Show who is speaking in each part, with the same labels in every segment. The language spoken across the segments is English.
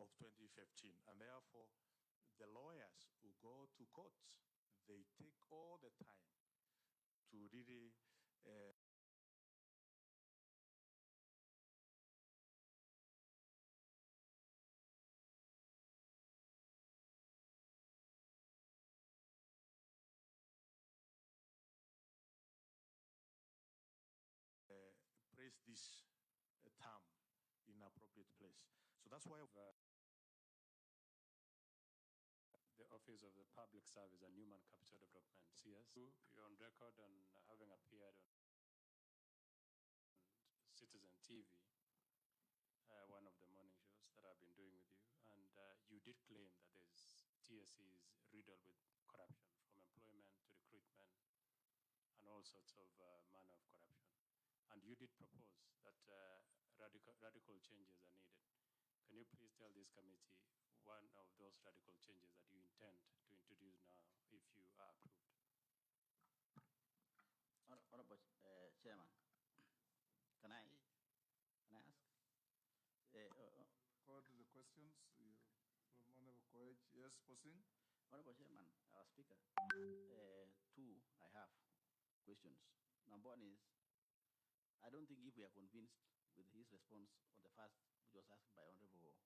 Speaker 1: of 2015. And therefore, the lawyers who go to courts, they take all the time to really praise this term in appropriate place. So that's why
Speaker 2: the Office of the Public Service and Human Capital Development, CS. You're on record on having appeared on Citizen TV, one of the morning shows that I've been doing with you, and you did claim that TSC is riddled with corruption, from employment to recruitment, and all sorts of manner of corruption. And you did propose that radical changes are needed. Can you please tell this committee one of those radical changes that you intend to introduce now, if you are approved?
Speaker 3: Honorable Chairman, can I ask?
Speaker 4: Call to the questions from Honorable Koech. Yes, Posing.
Speaker 3: Honorable Chairman, our Speaker, two I have questions. Number one is, I don't think if we are convinced with his response on the first, which was asked by Honorable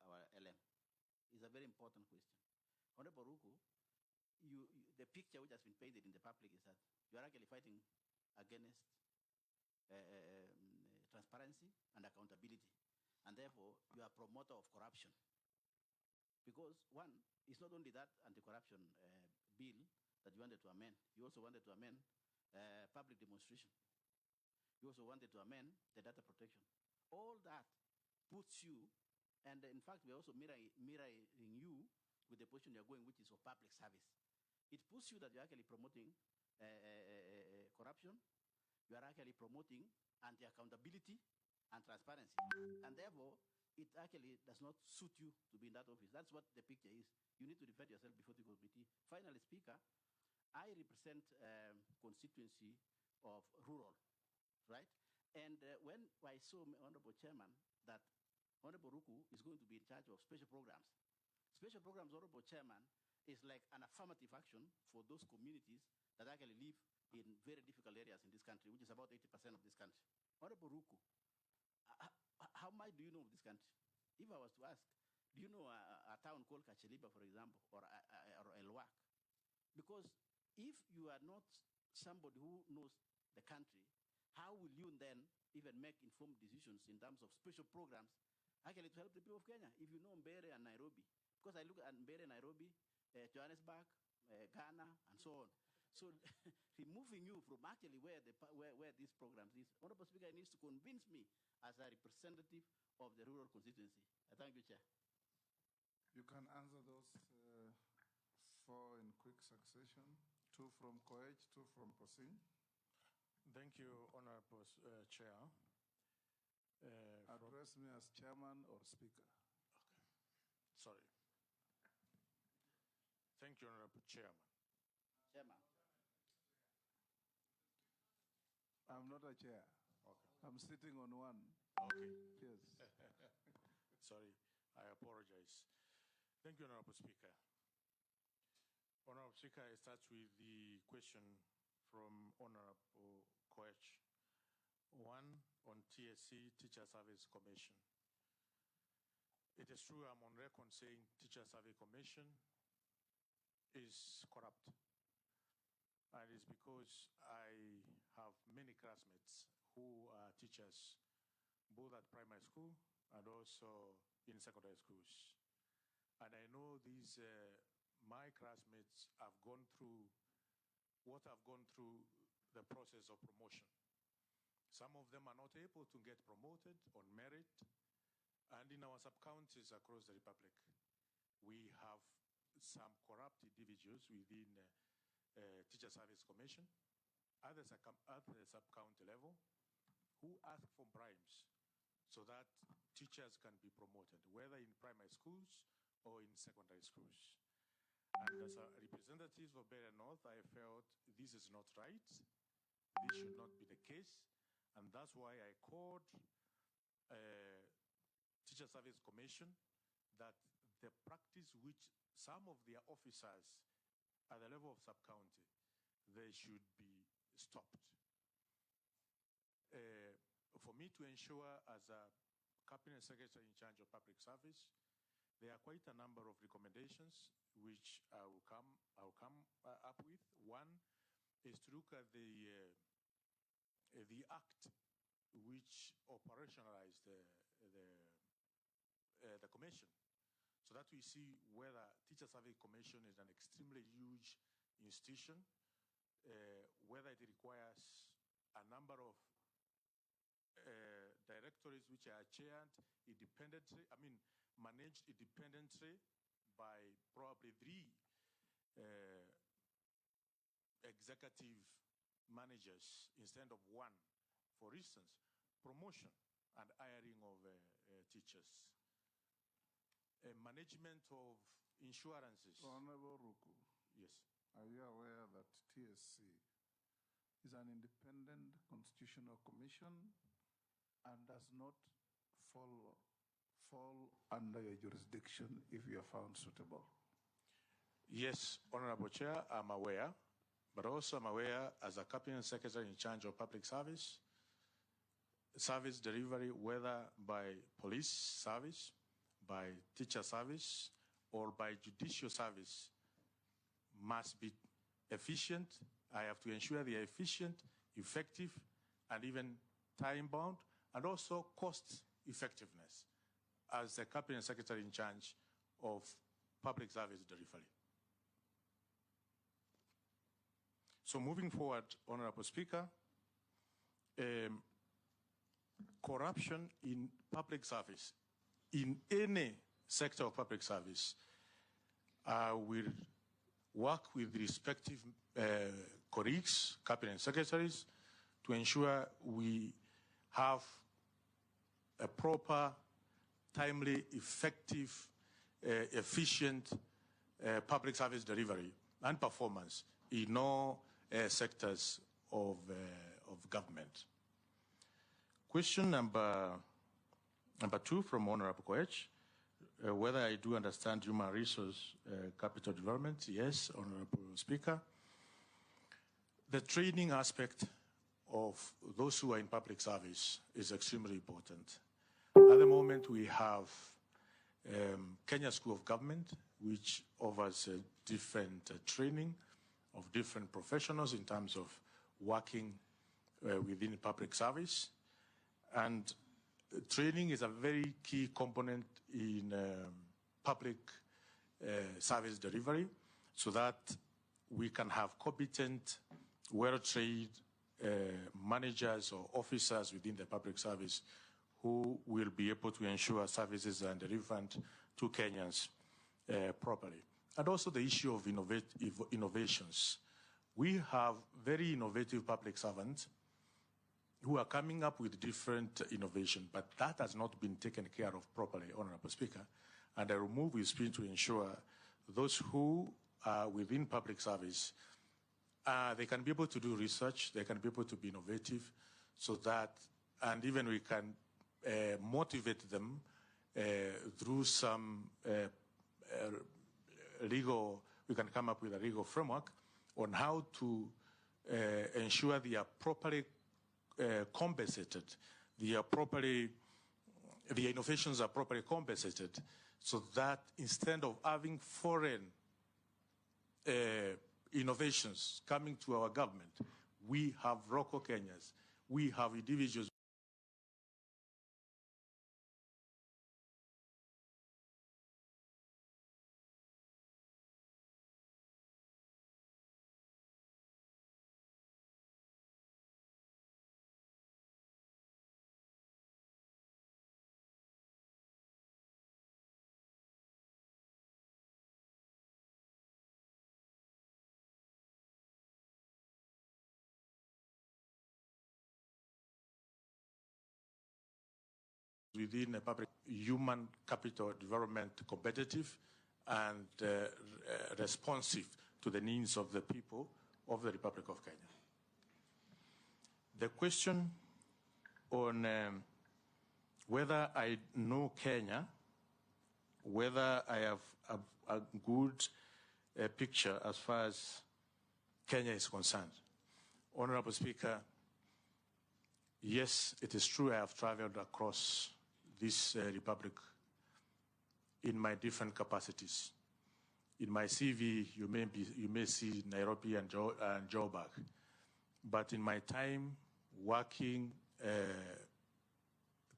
Speaker 3: our LM, is a very important question. Honorable Ruku, the picture which has been painted in the public is that you are actually fighting against transparency and accountability, and therefore you are a promoter of corruption. Because one, it's not only that anti-corruption bill that you wanted to amend, you also wanted to amend public demonstration. You also wanted to amend the data protection. All that puts you, and in fact, we're also mirroring you with the position you're going, which is of public service. It puts you that you're actually promoting corruption. You are actually promoting anti-accountability and transparency. And therefore, it actually does not suit you to be in that office. That's what the picture is. You need to defend yourself before the committee. Finally, Speaker, I represent constituency of rural, right? And when I saw Honorable Chairman that Honorable Ruku is going to be in charge of special programs. Special programs, Honorable Chairman, is like an affirmative action for those communities that actually live in very difficult areas in this country, which is about 80% of this country. Honorable Ruku, how much do you know of this country? If I was to ask, do you know a town called 𝐊𝐤𝐫𝐲, for example, or 𝐊𝐢𝐫𝐢𝐬𝐺𝐷? Because if you are not somebody who knows the country, how will you then even make informed decisions in terms of special programs actually to help the people of Kenya? If you know Mbeere and Nairobi, because I look at Mbeere, Nairobi, Johannesburg, Ghana, and so on. So removing you from actually where these programs is, Honorable Speaker needs to convince me as a representative of the rural constituency. I thank you, Chair.
Speaker 4: You can answer those four in quick succession. Two from Koech, two from Posing.
Speaker 1: Thank you, Honorable Chair.
Speaker 4: Address me as Chairman or Speaker.
Speaker 1: Okay. Sorry. Thank you, Honorable Chairman.
Speaker 3: Chairman.
Speaker 4: I'm not a chair.
Speaker 1: Okay.
Speaker 4: I'm sitting on one.
Speaker 1: Okay.
Speaker 4: Yes.
Speaker 1: Sorry, I apologize. Thank you, Honorable Speaker. Honorable Speaker, I start with the question from Honorable Koech. One, on TSC, Teacher Service Commission. It is true I'm on record saying Teacher Service Commission is corrupt. And it's because I have many classmates who are teachers, both at primary school and also in secondary schools. And I know these, my classmates have gone through what I've gone through the process of promotion. Some of them are not able to get promoted on merit. And in our sub-counties across the Republic, we have some corrupt individuals within Teacher Service Commission, at the sub-county level, who ask for bribes so that teachers can be promoted, whether in primary schools or in secondary schools. And as a representative of Mbeere North, I felt this is not right. This should not be the case. And that's why I called Teacher Teacher Service Commission that the practice which some of their officers at the level of sub-county, they should be stopped. For me to ensure as a Cabinet Secretary in charge of public service, there are quite a number of recommendations which I will come up with. One is to look at the act which operationalized the commission, so that we see whether Teacher Service Commission is an extremely huge institution, whether it requires a number of directorates which are chaired independently, managed independently by probably 3 executive managers instead of 1. For instance, promotion and hiring of teachers, management of insurances.
Speaker 4: Honorable Ruku.
Speaker 1: Yes.
Speaker 4: Are you aware that TSC is an independent constitutional commission and does not fall under your jurisdiction if you are found suitable?
Speaker 1: Yes, Honorable Chair, I'm aware, but also I'm aware as a Cabinet Secretary in charge of public service delivery, whether by police service, by teacher service, or by judicial service, must be efficient. I have to ensure they are efficient, effective, and even time-bound, and also cost-effectiveness as the Cabinet Secretary in charge of public service delivery. So moving forward, Honorable Speaker, corruption in public service, in any sector of public service, will work with the respective colleagues, cabinet secretaries, to ensure we have a proper, timely, effective, efficient public service delivery and performance in all sectors of government. Question number 2 from Honorable 𝐊𝐤𝐫𝐲, whether I do understand human resource capital development. Yes, Honorable Speaker. The training aspect of those who are in public service is extremely important. At the moment, we have Kenya School of Government, which offers different training of different professionals in terms of working within public service. And training is a very key component in public service delivery, so that we can have competent, well-trained managers or officers within the public service who will be able to ensure services are delivered to Kenyans properly. And also the issue of innovations. We have very innovative public servants who are coming up with different innovation, but that has not been taken care of properly, Honorable Speaker. And I will move with speed to ensure those who are within public service, they can be able to do research, they can be able to be innovative, so that, and even we can motivate them through some legal, we can come up with a legal framework on how to ensure they are properly compensated, the innovations are properly compensated, so that instead of having foreign innovations coming to our government, we have local Kenyans, we have individuals within a public human capital development competitive and responsive to the needs of the people of the Republic of Kenya. The question on whether I know Kenya, whether I have a good picture as far as Kenya is concerned. Honorable Speaker, yes, it is true I have traveled across this republic in my different capacities. In my CV, you may see Nairobi and Joburg. But in my time working,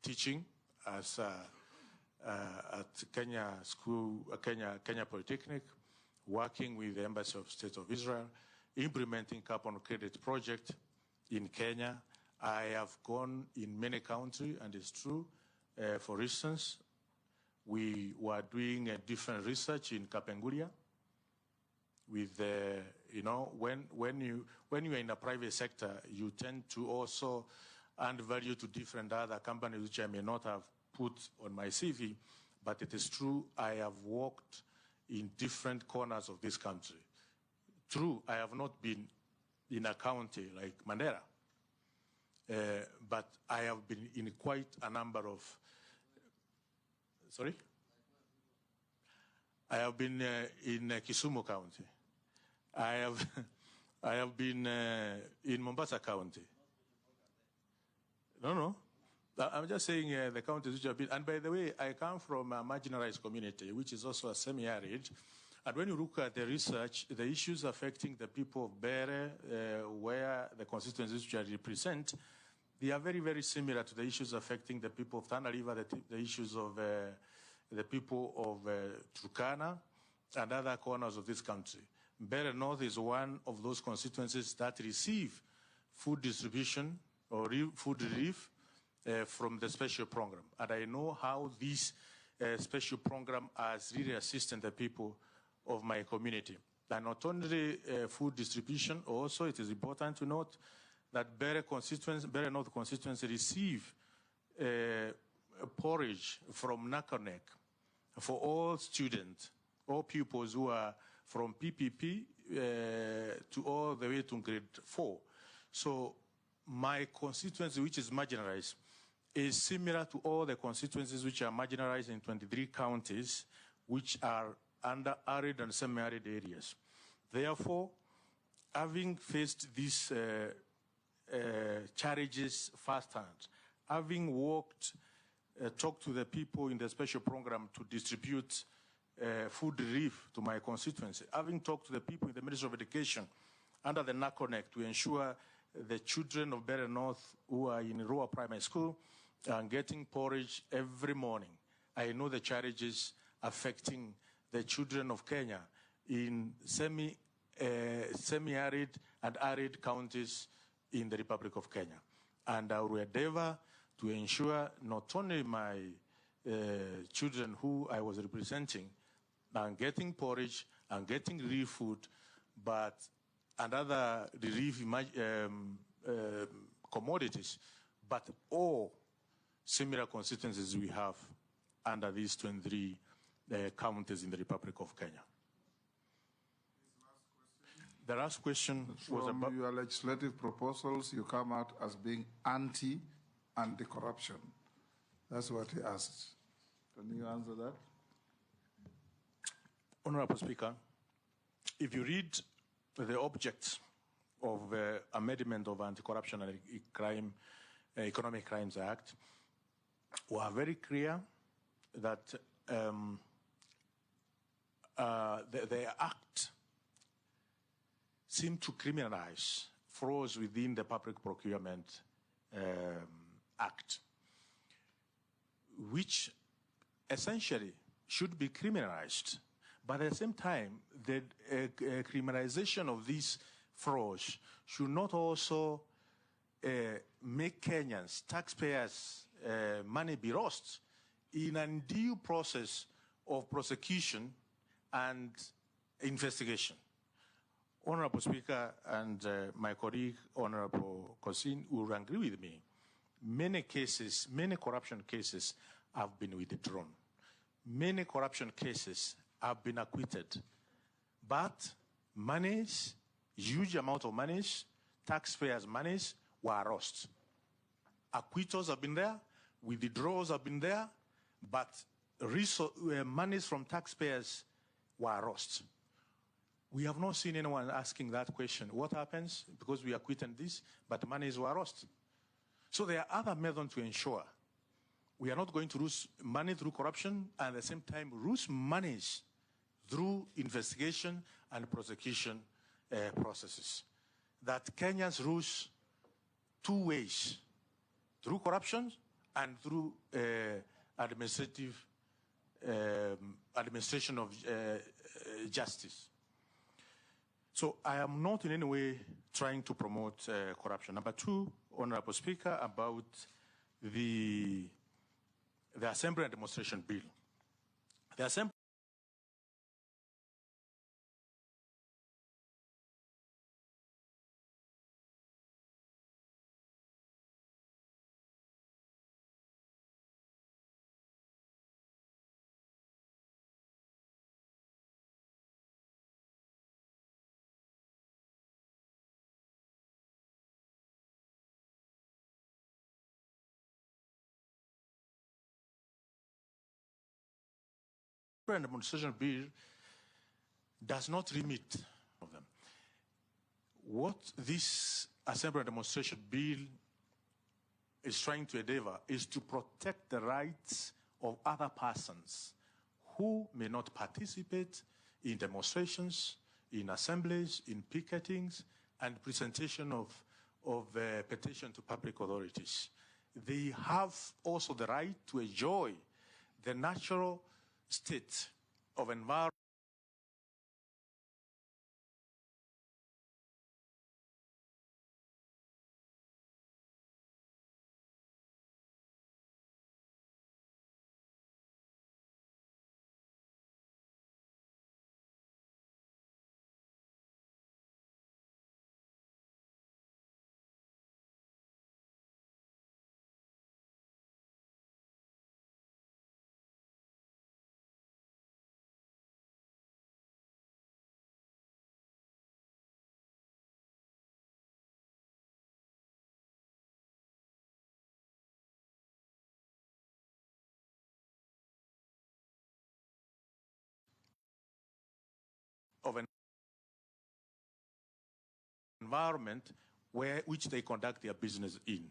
Speaker 1: teaching as at Kenya School, Kenya Polytechnic, working with the Embassy of State of Israel, implementing carbon credit project in Kenya. I have gone in many countries, and it's true. For instance, we were doing a different research in Kapenguria. With when you are in the private sector, you tend to also add value to different other companies which I may not have put on my CV, but it is true I have worked in different corners of this country. True, I have not been in a county like Mandera, but I have been in quite a number of, sorry? I have been in Kisumu County. I have been in Mombasa County. No. I'm just saying the counties which have been, and by the way, I come from a marginalized community, which is also a semi-arid. And when you look at the research, the issues affecting the people of Bere, where the constituencies which I represent, they are very, very similar to the issues affecting the people of Tana River, the issues of the people of Turkana and other corners of this country. Bere North is one of those constituencies that receive food distribution or food relief from the special program. And I know how this special program has really assisted the people of my community. And not only food distribution, also it is important to note that Bere North constituency receive porridge from Nakanek for all students, all pupils who are from PPP to all the way to grade 4. So my constituency, which is marginalized, is similar to all the constituencies which are marginalized in 23 counties, which are under arid and semi-arid areas. Therefore, having faced these challenges firsthand, having worked, talked to the people in the special program to distribute food relief to my constituency, having talked to the people in the Ministry of Education under the NACONEC to ensure the children of Bere North who are in Roa Primary School are getting porridge every morning. I know the challenges affecting the children of Kenya in semi-arid and arid counties in the Republic of Kenya. And I will endeavor to ensure not only my children who I was representing are getting porridge and getting relief food, but another relief commodities, but all similar constituencies we have under these 23 counties in the Republic of Kenya. The last question was about
Speaker 4: your legislative proposals. You come out as being anti-corruption. That's what he asked. Can you answer that?
Speaker 1: Honorable Speaker, if you read the objects of amendment of Anti-Corruption and Economic Crimes Act, we are very clear that the act seemed to criminalize frauds within the Public Procurement Act, which essentially should be criminalized. But at the same time, the criminalization of these frauds should not also make Kenyans, taxpayers' money be lost in an undue process of prosecution and investigation. Honorable Speaker and my colleague, Honorable 𝐊𝐤𝐫𝐤𝐧𝐠𝐚, will agree with me. Many cases, many corruption cases have been withdrawn. Many corruption cases have been acquitted. But monies, huge amount of monies, taxpayers' monies were lost. Acquittals have been there, Withdrawals have been there, but monies from taxpayers were lost. We have not seen anyone asking that question. What happens? Because we are quitting this, but monies were lost. So there are other methods to ensure we are not going to lose money through corruption and at the same time lose monies through investigation and prosecution processes. That Kenyans lose two ways, through corruption and through administration of justice. So I am not in any way trying to promote corruption. Number two, Honorable Speaker, about the Assembly and Demonstration Bill. The Assembly and Demonstration Bill does not limit of them. What this Assembly and Demonstration Bill is trying to endeavor is to protect the rights of other persons who may not participate in demonstrations, in assemblies, in picketings, and presentation of petition to public authorities. They have also the right to enjoy the natural state of environment of an environment which they conduct their business in.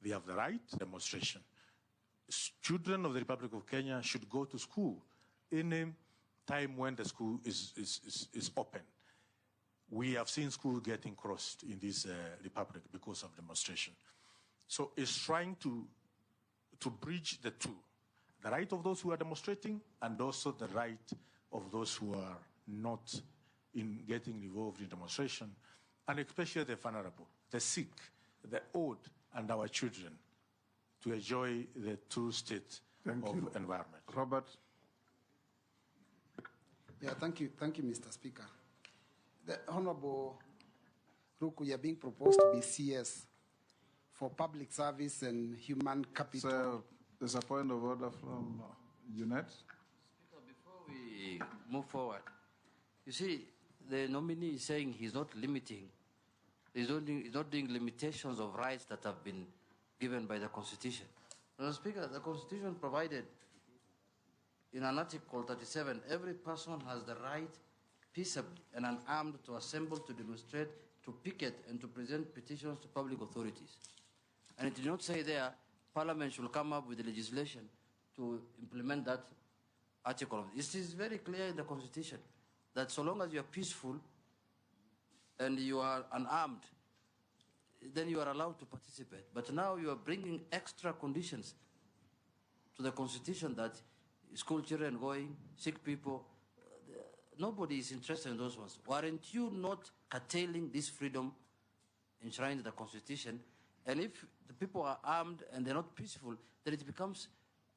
Speaker 1: They have the right to demonstration. Children of the Republic of Kenya should go to school any time when the school is open. We have seen schools getting crossed in this republic because of demonstration. So it's trying to bridge the two, the right of those who are demonstrating and also the right of those who are not in getting involved in demonstration, and especially the vulnerable, the sick, the old, and our children to enjoy the true state of environment.
Speaker 4: Robert.
Speaker 5: Yeah, thank you, Mr. Speaker. The Honorable Ruku, you're being proposed to be CS for public service and human capital.
Speaker 4: So there's a point of order from UNET.
Speaker 6: Speaker, before we move forward, you see, the nominee is saying he's not limiting, he's not doing limitations of rights that have been given by the Constitution. Mr. Speaker, the Constitution provided in an Article 37, every person has the right peaceably and unarmed to assemble, to demonstrate, to picket, and to present petitions to public authorities. And it did not say there, Parliament should come up with the legislation to implement that article. It is very clear in the Constitution that so long as you are peaceful and you are unarmed, then you are allowed to participate. But now you are bringing extra conditions to the Constitution that school children going, sick people, nobody is interested in those ones. Weren't you not curtailing this freedom enshrined in the Constitution? And if the people are armed and they're not peaceful, then it becomes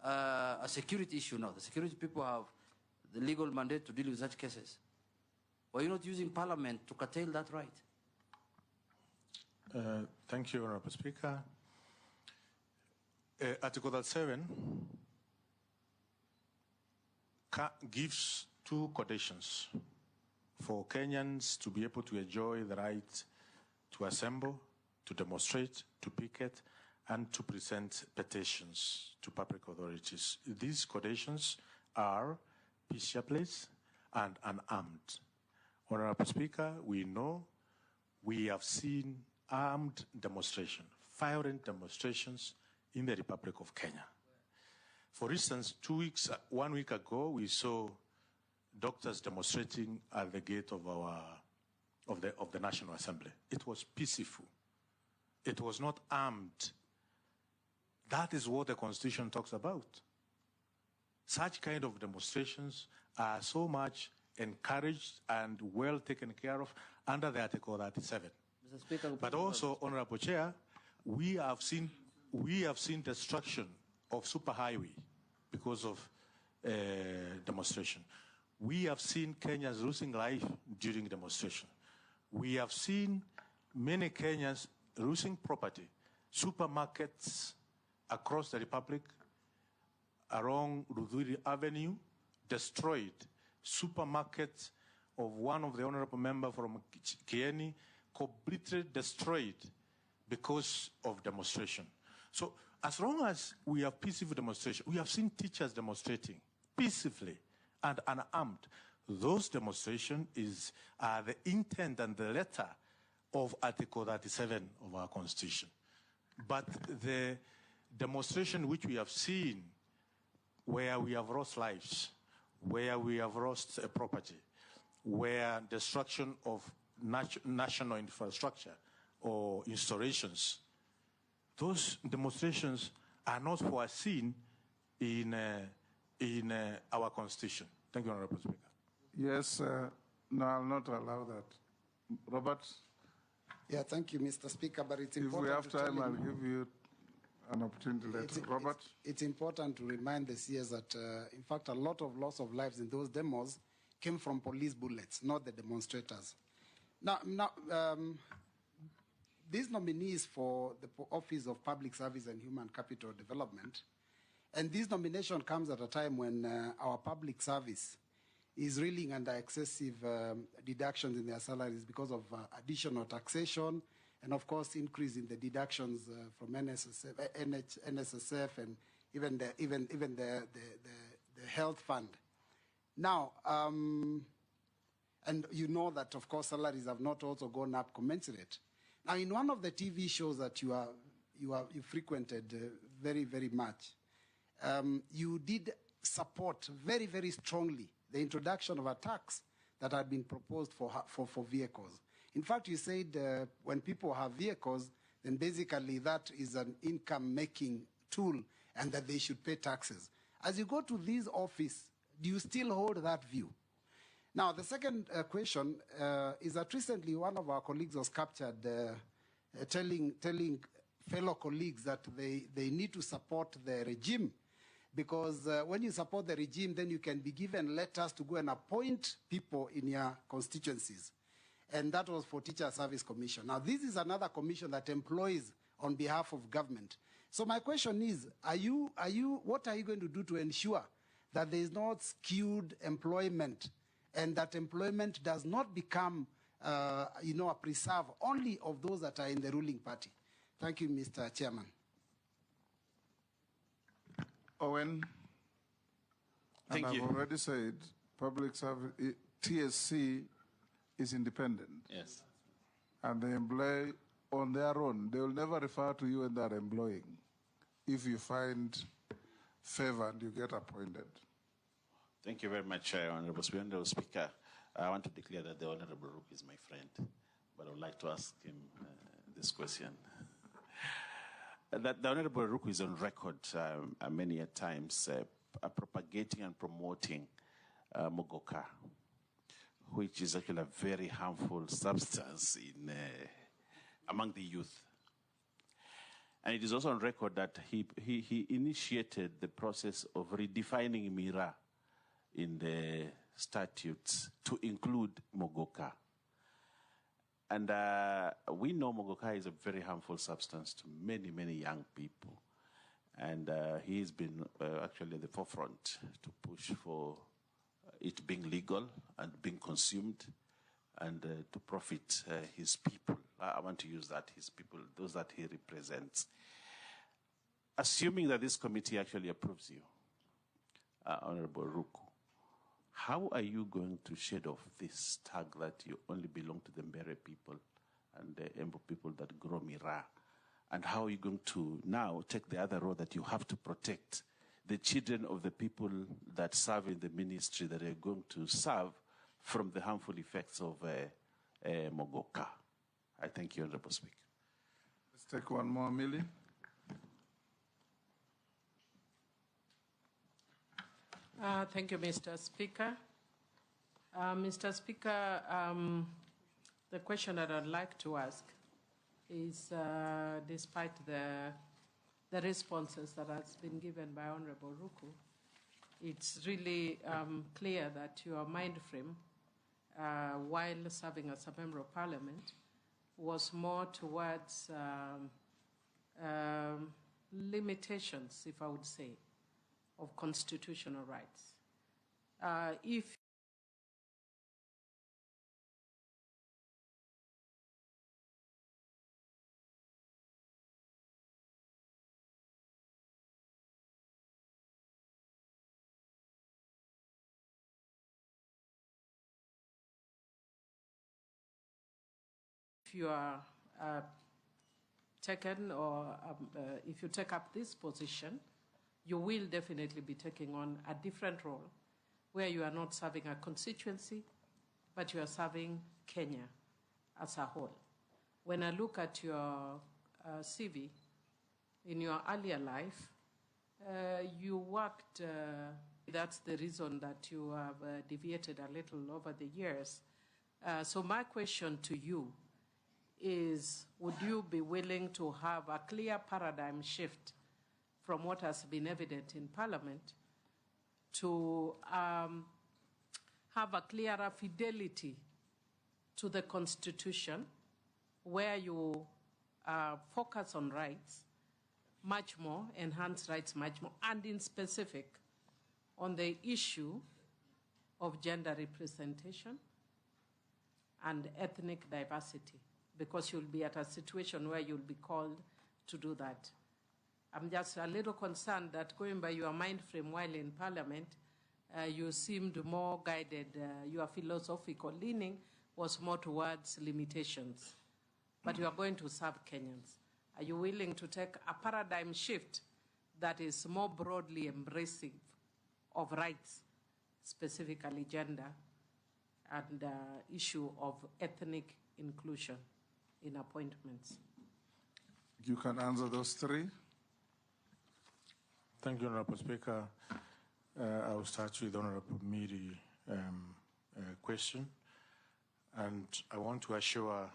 Speaker 6: a security issue now. The security people have the legal mandate to deal with such cases. Why are you not using Parliament to curtail that right?
Speaker 1: Thank you, Honorable Speaker. Article 37 gives two conditions for Kenyans to be able to enjoy the right to assemble, to demonstrate, to picket, and to present petitions to public authorities. These conditions are peaceably and unarmed. Honorable Speaker, we know we have seen armed demonstrations, violent demonstrations in the Republic of Kenya. For instance, 1 week ago, we saw doctors demonstrating at the gate of the National Assembly. It was peaceful. It was not armed. That is what the Constitution talks about. Such kind of demonstrations are so much encouraged and well taken care of under the Article 37.
Speaker 6: Mr. Speaker,
Speaker 1: but also, Honorable Chair, we have seen destruction of superhighway because of demonstration. We have seen Kenyans losing life during demonstration. We have seen many Kenyans losing property, supermarkets across the Republic, along Rudhuri Avenue, destroyed, supermarkets of one of the honorable members from Kieni, completely destroyed because of demonstration. So as long as we have peaceful demonstration, we have seen teachers demonstrating peacefully and unarmed. Those demonstrations are the intent and the letter of Article 37 of our Constitution. But the demonstration which we have seen where we have lost lives, where we have lost property, where destruction of national infrastructure or installations, those demonstrations are not foreseen in our Constitution. Thank you, Honorable Speaker.
Speaker 4: Yes, no, I'll not allow that. Robert?
Speaker 5: Yeah, thank you, Mr. Speaker, but it's
Speaker 4: If
Speaker 5: important
Speaker 4: we have
Speaker 5: to
Speaker 4: time,
Speaker 5: tell
Speaker 4: I'll
Speaker 5: him,
Speaker 4: give you an opportunity later. Robert?
Speaker 5: It's important to remind the CS that, in fact, a lot of loss of lives in those demos came from police bullets, not the demonstrators. Now, these nominees for the Office of Public Service and Human Capital Development, and this nomination comes at a time when our public service is reeling under excessive deductions in their salaries because of additional taxation and, of course, increase in the deductions from NSSF and even the health fund. Now, and you know that, of course, salaries have not also gone up commensurate. Now, in one of the TV shows that you frequented very, very much, you did support very, very strongly the introduction of a tax that had been proposed for vehicles. In fact, you said when people have vehicles, then basically that is an income-making tool and that they should pay taxes. As you go to this office, do you still hold that view? Now, the second question is that recently one of our colleagues was captured telling fellow colleagues that they need to support the regime because when you support the regime, then you can be given letters to go and appoint people in your constituencies. And that was for Teacher Service Commission. Now, this is another commission that employs on behalf of government. So my question is, what are you going to do to ensure that there is not skewed employment and that employment does not become, a preserve only of those that are in the ruling party? Thank you, Mr. Chairman.
Speaker 4: Owen?
Speaker 7: Thank you.
Speaker 4: I've already said public service, TSC is independent.
Speaker 7: Yes.
Speaker 4: And they employ on their own. They will never refer to you when they are employing. If you find favor and you get appointed.
Speaker 7: Thank you very much, Honorable Speaker. I want to declare that the Honorable Rook is my friend, but I would like to ask him this question. That the Honorable Rook is on record many a times propagating and promoting Mogoka, which is actually a very harmful substance among the youth. And it is also on record that he initiated the process of redefining Mira in the statutes to include Mogoka. And we know Mogoka is a very harmful substance to many, many young people. And he's been actually at the forefront to push for it being legal and being consumed and to profit his people. I want to use that, his people, those that he represents. assuming that this committee actually approves you, Honorable Ruku, how are you going to shed off this tag that you only belong to the Mbere people and the Embu people that grow Mira? And how are you going to now take the other road that you have to protect the children of the people that serve in the ministry that are going to serve from the harmful effects of Mogoka? I thank you, Honorable Speaker.
Speaker 4: Let's take one more, Millie.
Speaker 8: Thank you, Mr. Speaker. Mr. Speaker, the question that I'd like to ask is, despite the responses that has been given by Honorable Ruku, it's really clear that your mind frame, while serving as a member of parliament, was more towards limitations, if I would say, of constitutional rights. If you are taken or if you take up this position, you will definitely be taking on a different role where you are not serving a constituency, but you are serving Kenya as a whole. When I look at your CV, in your earlier life, you worked, that's the reason that you have deviated a little over the years. So my question to you is, would you be willing to have a clear paradigm shift from what has been evident in Parliament to have a clearer fidelity to the Constitution, where you focus on rights much more, enhance rights much more, and in specific on the issue of gender representation and ethnic diversity, because you'll be at a situation where you'll be called to do that. I'm just a little concerned that going by your mind frame while in Parliament, you seemed more guided, your philosophical leaning was more towards limitations, but you are going to serve Kenyans. Are you willing to take a paradigm shift that is more broadly embracing of rights, specifically gender, and issue of ethnic inclusion in appointments?
Speaker 4: You can answer those three.
Speaker 1: Thank you, Honorable Speaker. I will start with Honorable Miri question. And I want to assure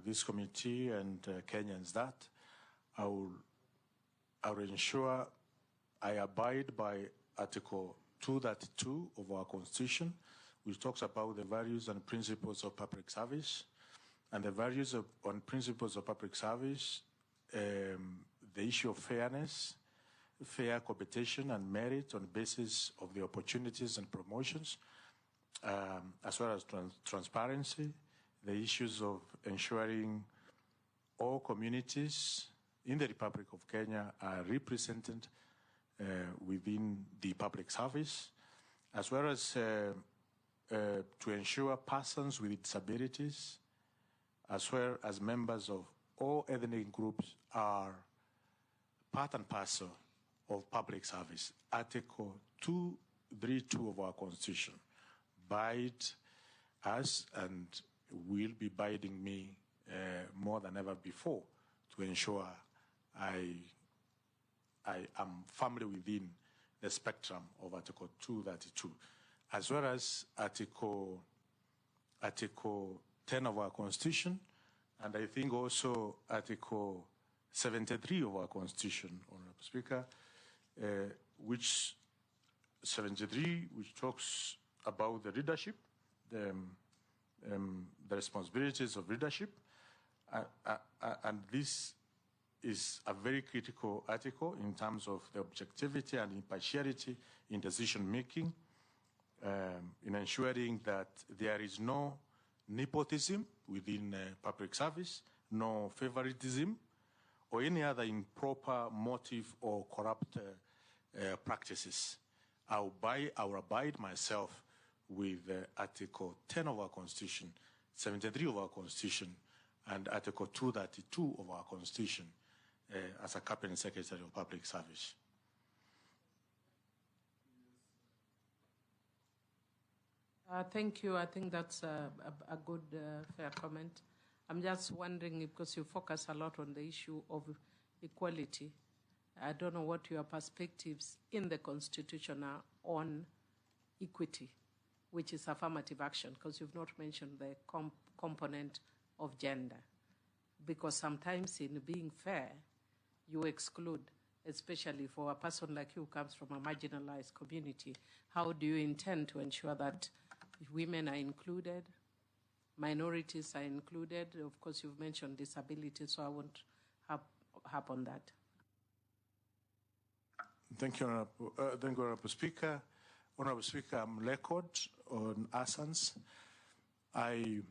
Speaker 1: this committee and Kenyans that I will ensure I abide by Article 232 of our Constitution, which talks about the values and principles of public service. And the values and principles of public service, the issue of fairness, fair competition and merit on the basis of the opportunities and promotions, as well as transparency, the issues of ensuring all communities in the Republic of Kenya are represented within the public service, as well as to ensure persons with disabilities, as well as members of all ethnic groups, are part and parcel of public service. Article 232 of our Constitution bides us and will be biding me more than ever before to ensure I am firmly within the spectrum of Article 232, as well as Article 10 of our Constitution, and I think also Article 73 of our Constitution, Honorable Speaker, which talks about the leadership, the responsibilities of leadership, and this is a very critical article in terms of the objectivity and impartiality in decision making, in ensuring that there is no nepotism within public service, no favoritism or any other improper motive or corrupt practices, I will abide myself with Article 10 of our Constitution, 73 of our Constitution, and Article 232 of our Constitution as a Cabinet Secretary of Public Service.
Speaker 8: Thank you. I think that's a good, fair comment. I'm just wondering, because you focus a lot on the issue of equality, I don't know what your perspectives in the Constitution are on equity, which is affirmative action, because you've not mentioned the component of gender. Because sometimes in being fair, you exclude, especially for a person like you who comes from a marginalized community. How do you intend to ensure that women are included, minorities are included? Of course, you've mentioned disability, so I won't harp on that.
Speaker 1: Thank you, Honorable Speaker. Honorable Speaker, I'm record on ASANS. I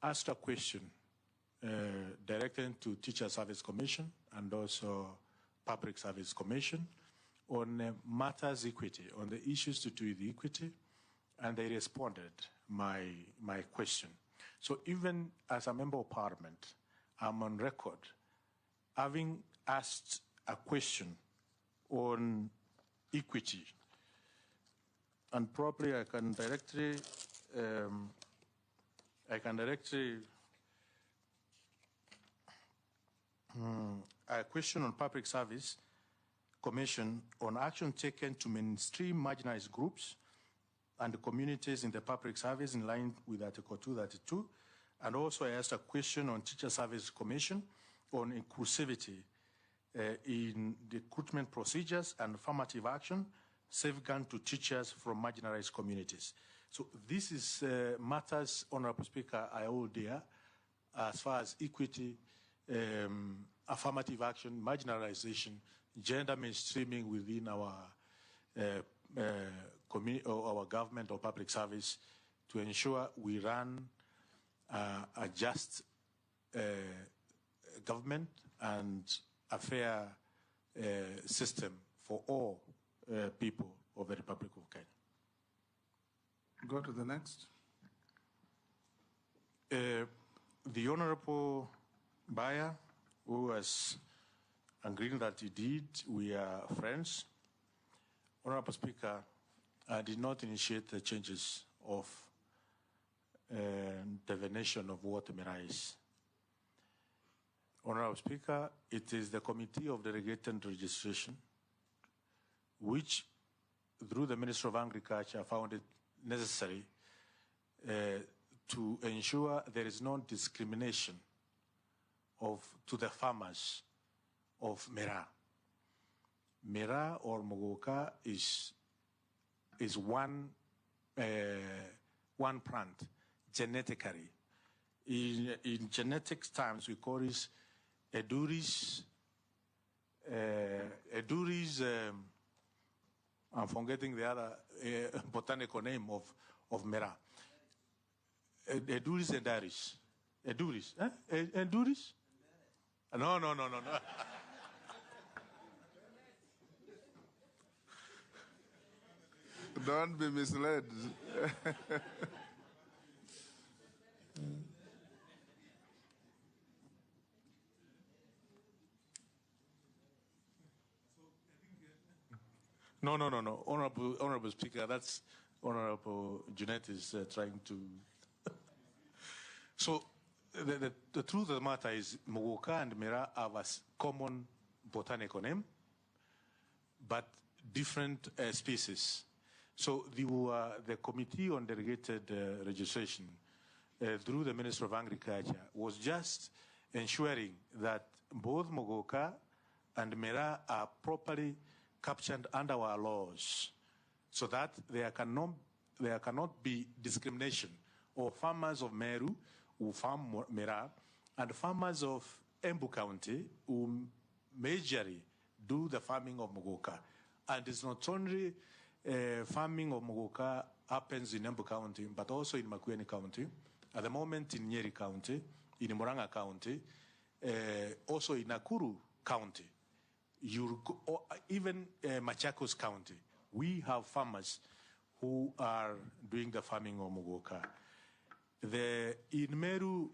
Speaker 1: asked a question directed to Teacher Service Commission and also Public Service Commission on matters equity, on the issues to do with equity, and they responded my question. So even as a member of parliament, I'm on record having asked a question on equity, and probably I can directly a question on Public Service Commission on action taken to mainstream marginalized groups and communities in the public service in line with Article 232. And also I asked a question on Teacher Service Commission on inclusivity in recruitment procedures and affirmative action, safeguard to teachers from marginalized communities. So this is matters, Honorable Speaker, I hold dear as far as equity, affirmative action, marginalization, gender mainstreaming within our community or our government or public service to ensure we run a just government and a fair system for all people of the Republic of Kenya.
Speaker 4: Go to the next.
Speaker 1: The Honorable Buyer, who has agreed that he did, we are friends. Honorable Speaker, I did not initiate the changes of definition of what MIRA is. Honorable Speaker, it is the Committee of Delegated Registration which, through the Minister of Agriculture, found it necessary to ensure there is no discrimination to the farmers of MIRA. MIRA or Mogoka is one plant genetically. In genetics terms, we call it Eduris. I'm forgetting the other botanical name of MIRA. Eduris endaris. Eduris. Eduris? No.
Speaker 4: Don't be misled.
Speaker 1: No. Honorable Speaker, that's Honorable Jeanette is trying to. So the truth of the matter is Mogoka and MIRA have a common botanical name, but different species. So the Committee on Delegated Registration through the Minister of Agriculture was just ensuring that both Mogoka and MIRA are properly captured under our laws so that there cannot be discrimination of farmers of Meru who farm MIRA and farmers of Embu County who majorly do the farming of Mogoka. And it's not only farming of Mogoka happens in Embu County, but also in Makueni County. At the moment in Nyeri County, in Murang'a County, also in Nakuru County, even Machakos County, we have farmers who are doing the farming of Muguka. In Meru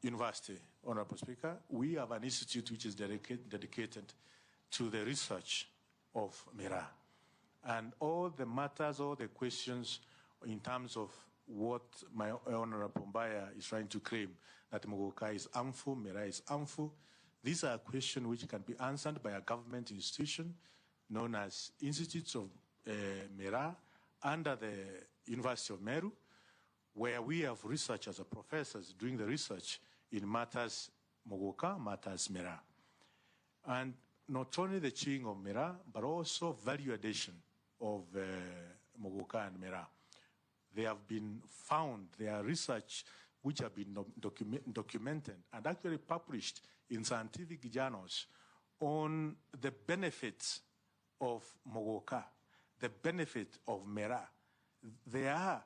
Speaker 1: University, Honorable Speaker, we have an institute which is dedicated to the research of Mera. And all the matters, all the questions in terms of what my Honorable Mbaya is trying to claim, that Muguka is harmful, Mera is harmful, these are questions which can be answered by a government institution known as Institutes of Mera under the University of Meru, where we have researchers or professors doing the research in matters Muguka, matters Mera. And not only the chewing of Mera, but also value addition of Muguka and Mera. They have been found, there are research which have been documented and actually published in scientific journals on the benefits of Muguka, the benefit of Mera. There are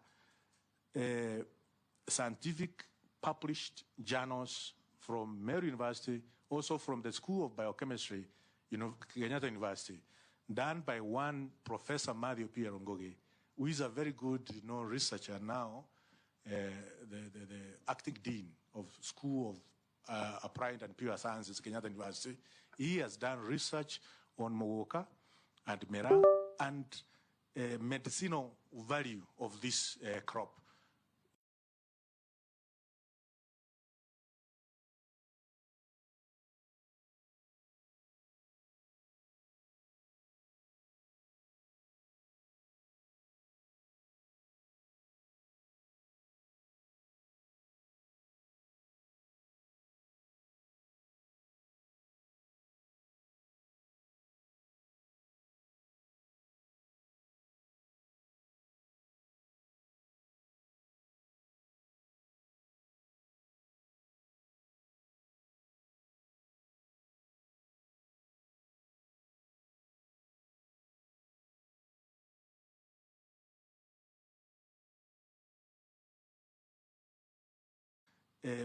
Speaker 1: scientific published journals from Meru University, also from the School of Biochemistry, Kenyatta University, done by one Professor Mario Pierongoge, who is a very good researcher now, the acting dean of School of Applied and Pure Sciences, Kenyatta University. He has done research on Muguka and Mera and medicinal value of this crop.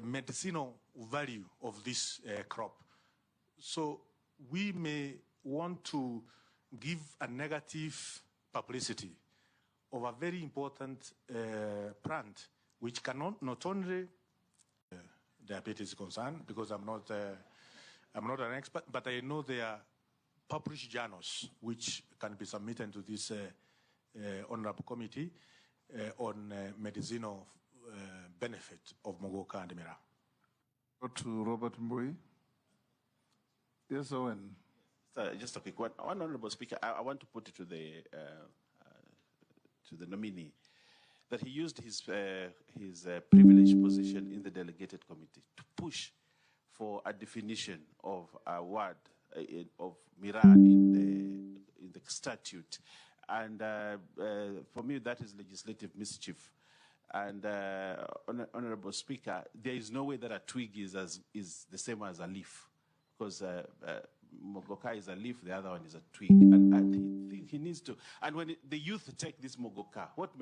Speaker 1: Medicinal value of this crop. So we may want to give a negative publicity of a very important plant, which cannot not only diabetes is concerned, because I'm not an expert, but I know there are published journals which can be submitted to this honorable committee on medicinal benefit of Muguka and Mera.
Speaker 4: Go to Robert Mbui. Yes, Owen.
Speaker 7: Just a quick one. Honorable Speaker, I want to put it to the nominee that he used his privileged position in the delegated committee to push for a definition of a word of Mera in the statute, and for me that is legislative mischief. And Honorable Speaker, there is no way that a twig is the same as a leaf, because Muguka is a leaf, the other one is a twig, and I think he needs to. And when the youth take this Muguka, what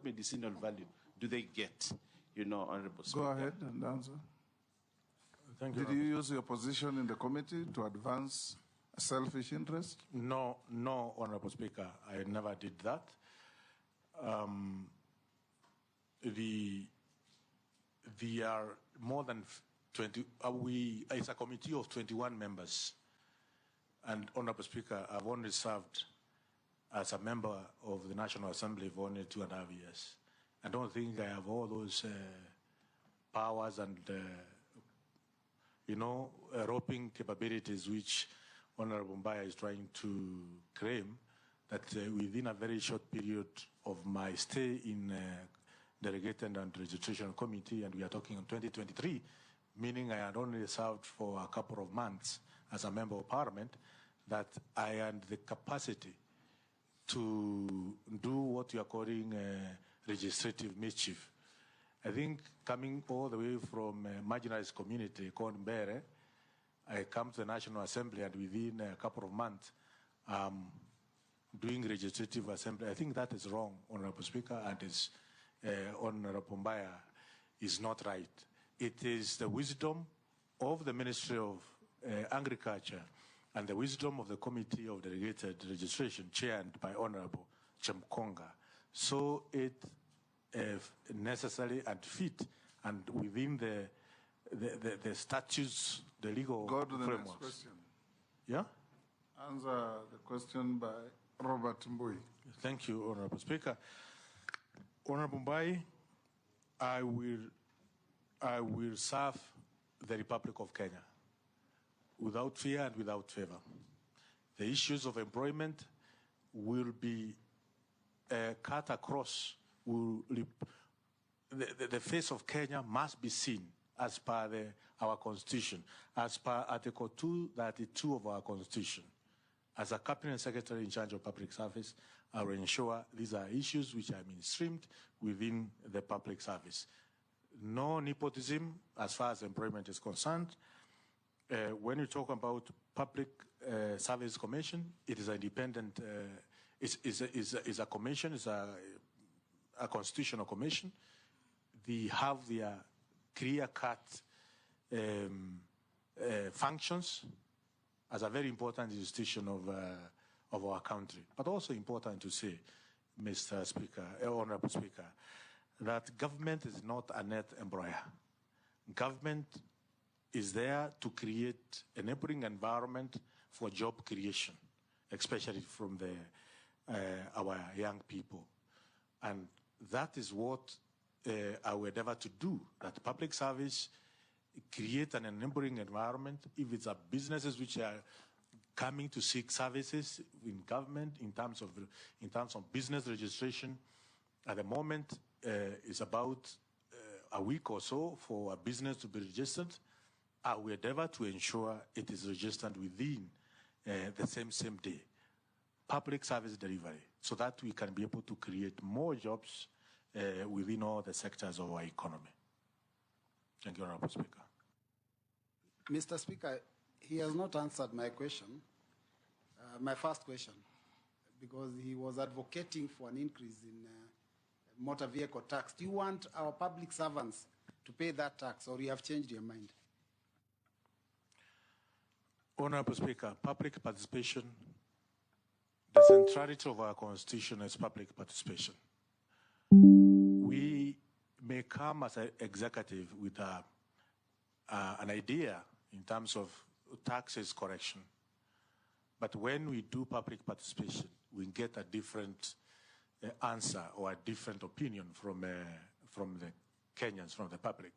Speaker 7: medicinal value do they get? Honorable Speaker.
Speaker 4: Go ahead and answer.
Speaker 1: Thank you.
Speaker 4: Did you use your position in the committee to advance a selfish interest?
Speaker 1: No, Honorable Speaker, I never did that. We are more than 20, it's a committee of 21 members. And Honorable Speaker, I've only served as a member of the National Assembly for only 2.5 years. I don't think I have all those powers and, roping capabilities which Honorable Mbaya is trying to claim, that within a very short period of my stay in Delegated and Registration Committee, and we are talking in 2023, meaning I had only served for a couple of months as a member of parliament, that I had the capacity to do what you are calling legislative mischief. I think coming all the way from a marginalized community called Mbere, I come to the National Assembly, and within a couple of months, doing legislative assembly. I think that is wrong, Honorable Speaker, and is Honorable Mbaya is not right. It is the wisdom of the Ministry of Agriculture and the wisdom of the Committee of Delegated Registration, chaired by Honorable 𝐊𝐤𝐫𝐤𝐬𝐬, so it necessary and fit and within the statutes, the legal
Speaker 4: Go to the
Speaker 1: frameworks.
Speaker 4: next question.
Speaker 1: Yeah?
Speaker 4: Answer the question by Robert Mbui.
Speaker 1: Thank you, Honorable Speaker. Honorable Mbai, I will serve the Republic of Kenya without fear and without favor. The issues of employment will be cut across. The face of Kenya must be seen as per our Constitution, as per Article 232 of our Constitution. As a Cabinet Secretary in charge of public service, I will ensure these are issues which are mainstreamed within the public service. No nepotism as far as employment is concerned. When you talk about Public Service Commission, it is an independent, is a commission, is a constitutional commission. They have their clear-cut functions as a very important institution of our country. But also important to say, Mr. Speaker, Honorable Speaker, that government is not a net employer. Government is there to create an enabling environment for job creation, especially from our young people. And that is what I will endeavor to do, that public service create an enabling environment. If it's a businesses which are coming to seek services in government in terms of business registration, at the moment it's about a week or so for a business to be registered. I will endeavor to ensure it is registered within the same day. Public service delivery, so that we can be able to create more jobs within all the sectors of our economy. Thank you, Honorable Speaker.
Speaker 5: Mr. Speaker, he has not answered my question, my first question, because he was advocating for an increase in motor vehicle tax. Do you want our public servants to pay that tax, or you have changed your mind?
Speaker 1: Honorable Speaker, public participation, the centrality of our Constitution is public participation. We may come as an executive with an idea in terms of taxes correction, but when we do public participation, we get a different answer or a different opinion from the Kenyans, from the public.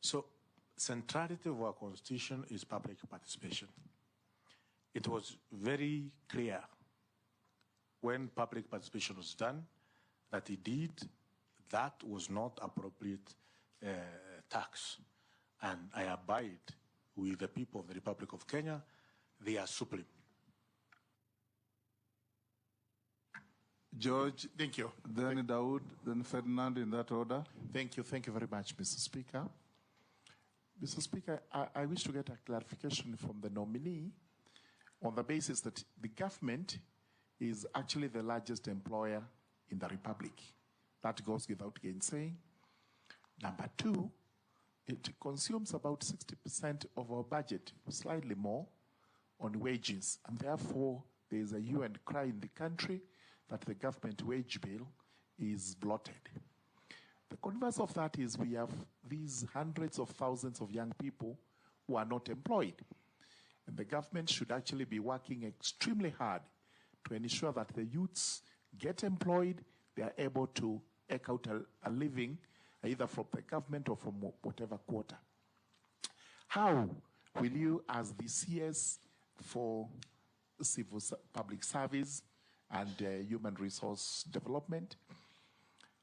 Speaker 1: So, centrality of our Constitution is public participation. It was very clear when public participation was done that indeed that was not appropriate tax. And I abide with the people of the Republic of Kenya. They are supreme.
Speaker 4: George.
Speaker 9: Thank you.
Speaker 4: Then Dawood, then Ferdinand, in that order.
Speaker 9: Thank you very much, Mr. Speaker. Mr. Speaker, I wish to get a clarification from the nominee on the basis that the government is actually the largest employer in the Republic. That goes without gainsaying. Number two, it consumes about 60% of our budget, slightly more, on wages. And therefore, there is a hue and cry in the country that the government wage bill is bloated. The converse of that is we have these hundreds of thousands of young people who are not employed. And the government should actually be working extremely hard to ensure that the youths get employed, they are able to eke out a living, either from the government or from whatever quarter. How will you, as the CS for Civil Public Service and Human Resource Development,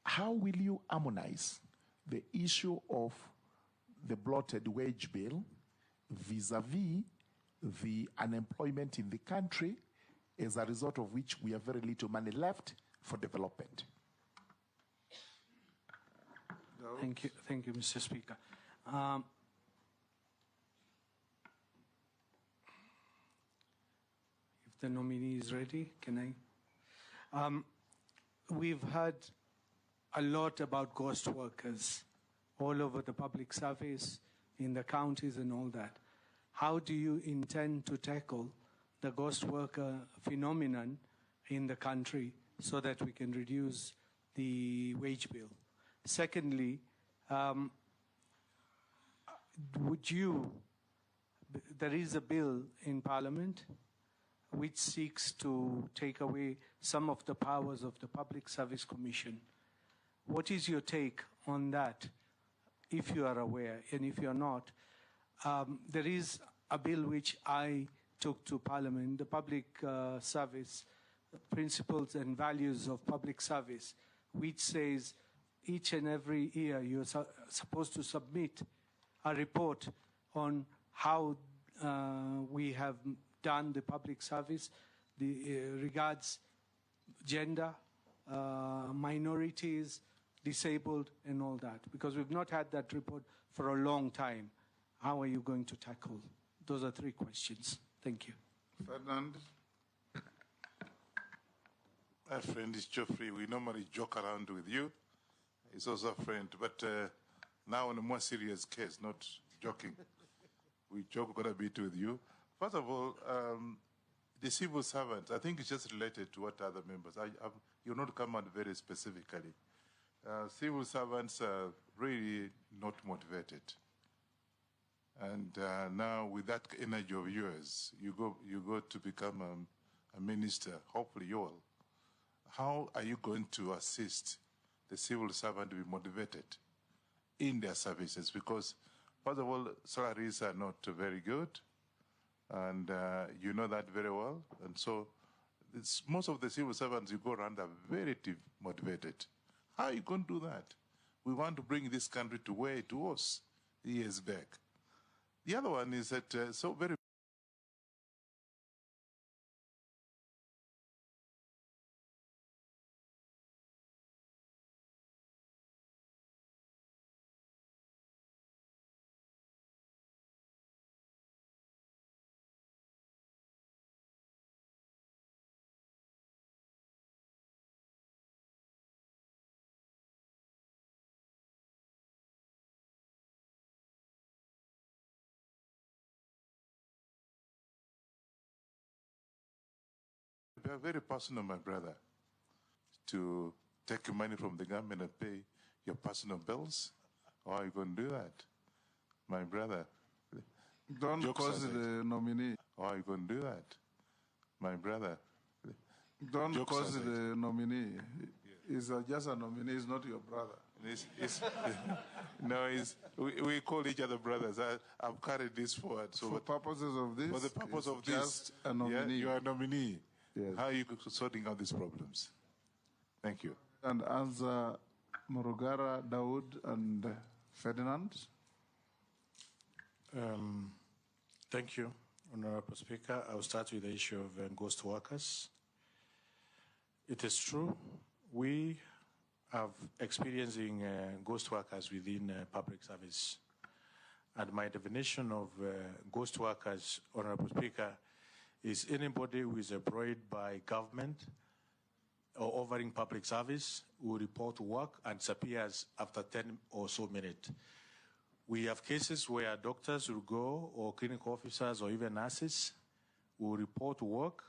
Speaker 9: how will you harmonize the issue of the bloated wage bill vis-a-vis the unemployment in the country, as a result of which we have very little money left for development?
Speaker 10: Thank you, Mr. Speaker. If the nominee is ready, can I? We've heard a lot about ghost workers all over the public service, in the counties and all that. How do you intend to tackle the ghost worker phenomenon in the country so that we can reduce the wage bill? Secondly, there is a bill in Parliament which seeks to take away some of the powers of the Public Service Commission. What is your take on that, if you are aware? And if you're not, there is a bill which I took to Parliament, the Public Service Principles and Values of Public Service, which says each and every year you're supposed to submit a report on how we have done the public service, regards gender, minorities, disabled, and all that. Because we've not had that report for a long time. How are you going to tackle? Those are 3 questions. Thank you.
Speaker 4: Ferdinand.
Speaker 11: My friend is Geoffrey. We normally joke around with you. He's also a friend, but now on a more serious case, not joking. We joke quite a bit with you. First of all, the civil servants, I think it's just related to what other members, you'll not come out very specifically. Civil servants are really not motivated. And now with that energy of yours, you go to become a minister, hopefully you will. How are you going to assist the civil servant to be motivated in their services? Because first of all, salaries are not very good, and you know that very well. And so most of the civil servants you go around are very motivated. How are you going to do that? We want to bring this country to where it was years back. The other one is that so very very personal, my brother, to take money from the government and pay your personal bills. How are you going to do that, my brother?
Speaker 4: Don't cause the nominee.
Speaker 11: How are you going to do that, my brother?
Speaker 4: Don't cause the nominee. He's just a nominee, he's not your brother.
Speaker 11: No, we call each other brothers. I've carried this forward. So
Speaker 4: for purposes of this,
Speaker 11: for the purpose of this,
Speaker 4: just a nominee.
Speaker 11: Yeah, you are a nominee.
Speaker 4: Yes.
Speaker 11: How are you sorting out these problems? Thank you.
Speaker 4: And answer Morogara, Dawood, and Ferdinand.
Speaker 1: Thank you, Honorable Speaker. I'll start with the issue of ghost workers. It is true, we have experiencing ghost workers within public service. And my definition of ghost workers, Honorable Speaker, is anybody who is employed by government or offering public service who report to work and disappears after 10 or so minutes. We have cases where doctors will go, or clinical officers, or even nurses will report to work,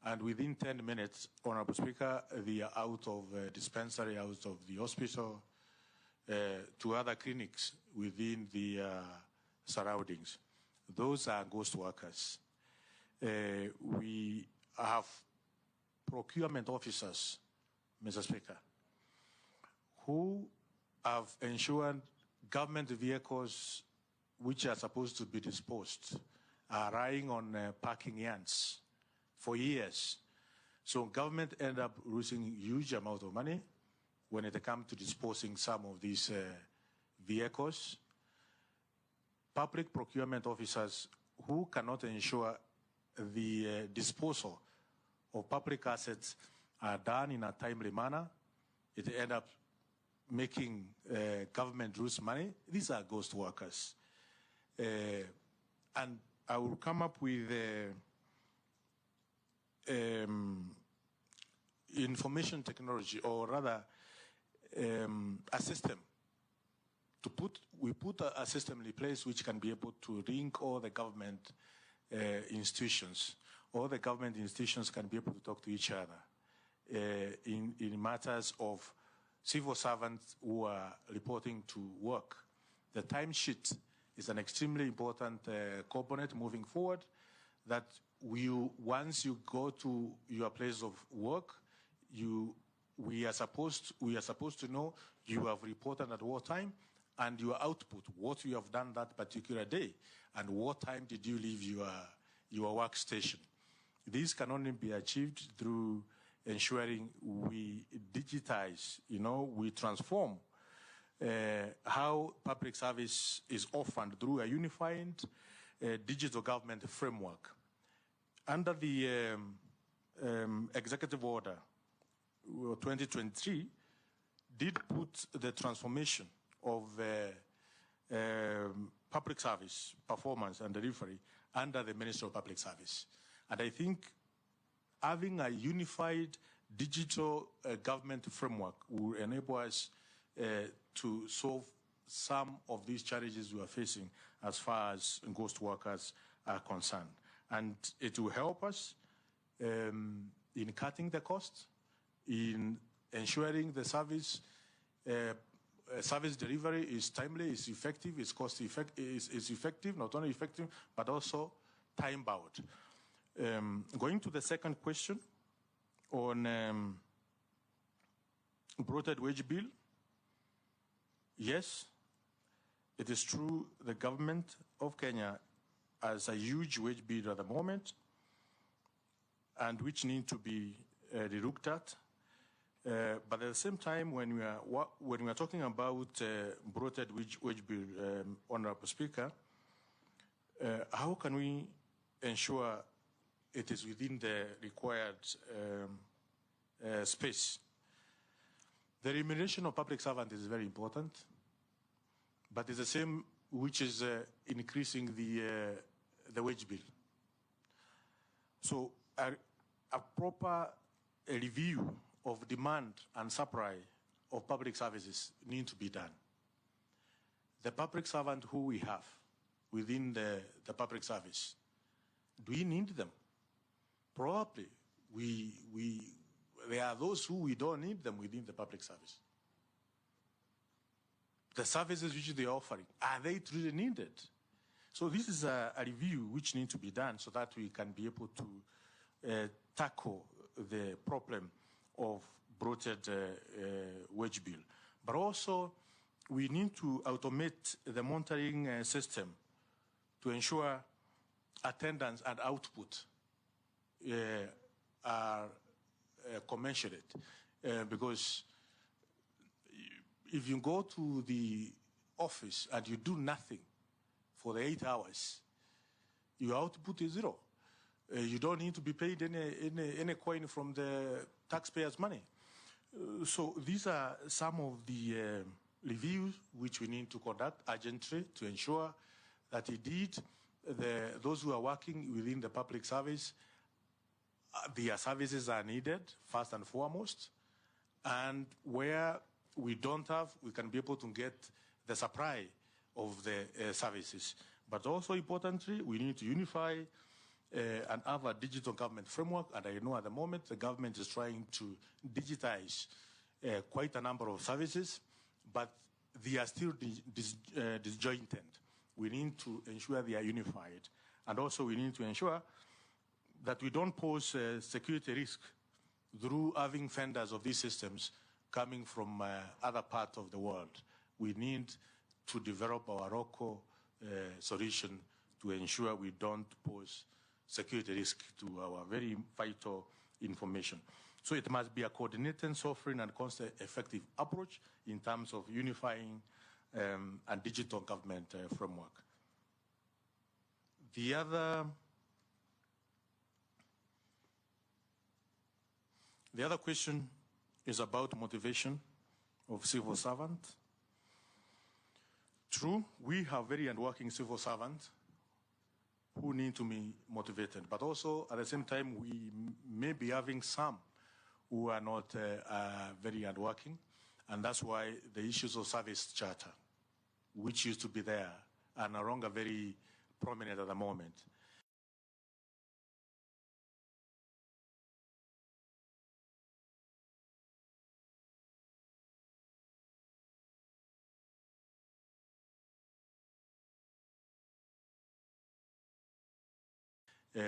Speaker 1: and within 10 minutes, Honorable Speaker, they are out of dispensary, out of the hospital, to other clinics within the surroundings. Those are ghost workers. We have procurement officers, Mr. Speaker, who have ensured government vehicles which are supposed to be disposed are relying on parking yards for years. So government end up losing huge amount of money when it comes to disposing some of these vehicles. Public procurement officers who cannot ensure the disposal of public assets are done in a timely manner, it end up making government lose money. These are ghost workers. And I will come up with information technology, or rather a system we put a system in place which can be able to link all the government institutions. All the government institutions can be able to talk to each other in matters of civil servants who are reporting to work. The timesheet is an extremely important component moving forward, that once you go to your place of work, we are supposed to know you have reported at what time and your output, what you have done that particular day, and what time did you leave your workstation. This can only be achieved through ensuring we digitize, we transform how public service is offered through a unified digital government framework. Under the Executive Order 2023, did put the transformation of public service performance and delivery under the Ministry of Public Service. And I think having a unified digital government framework will enable us to solve some of these challenges we are facing as far as ghost workers are concerned. And it will help us in cutting the costs, in ensuring the service delivery is timely, is effective, is is effective, not only effective, but also time-bound. Going to the second question on bloated wage bill, yes, it is true the government of Kenya has a huge wage bill at the moment, and which need to be relooked at. But at the same time, when we are talking about bloated wage bill, Honorable Speaker, how can we ensure it is within the required space? The remuneration of public servants is very important, but it's the same which is increasing the wage bill. So a proper review of demand and supply of public services need to be done. The public servant who we have within the public service, do we need them? Probably. There are those who we don't need them within the public service. The services which they are offering, are they truly needed? So this is a review which needs to be done so that we can be able to tackle the problem of bloated wage bill. But also, we need to automate the monitoring system to ensure attendance and output are commensurate. Because if you go to the office and you do nothing for the 8 hours, your output is zero. You don't need to be paid any coin from the taxpayers' money. So these are some of the reviews which we need to conduct urgently to ensure that indeed those who are working within the public service, their services are needed first and foremost, and where we don't have, we can be able to get the supply of the services. But also importantly, we need to unify and have a digital government framework, and I know at the moment the government is trying to digitize quite a number of services, but they are still disjointed. We need to ensure they are unified, and also we need to ensure that we don't pose security risk through having vendors of these systems coming from other parts of the world. We need to develop our local solution to ensure we don't pose security risk to our very vital information. So it must be a coordinated, sovereign, and cost-effective approach in terms of unifying a digital government framework. The other question is about motivation of civil servants. True, we have very hardworking civil servants who need to be motivated, but also at the same time we may be having some who are not very hardworking, and that's why the issues of service charter which used to be there are no longer very prominent at the moment.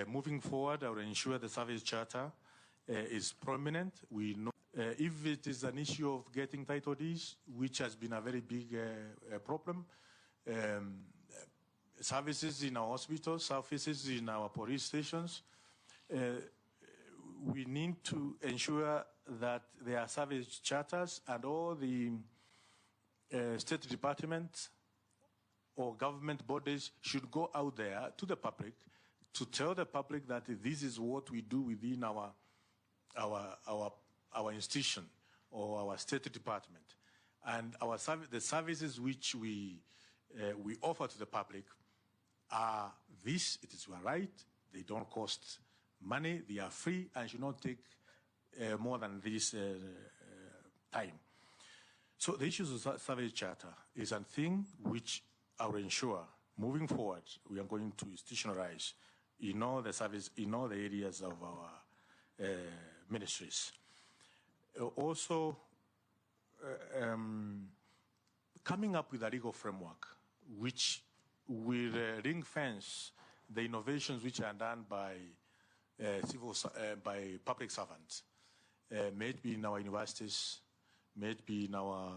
Speaker 1: Moving forward, I will ensure the service charter is prominent. We know if it is an issue of getting title deeds, which has been a very big problem, services in our hospitals, services in our police stations, we need to ensure that there are service charters, and all the state departments or government bodies should go out there to the public to tell the public that this is what we do within our institution or our state department, and the services which we offer to the public are this. It is your right. They don't cost money. They are free and should not take more than this time. So the issues of service charter is a thing which I will ensure moving forward we are going to institutionalize in all the service, in all the areas of our ministries. Also, coming up with a legal framework which will ring fence the innovations which are done by by public servants, may it be in our universities, may it be in our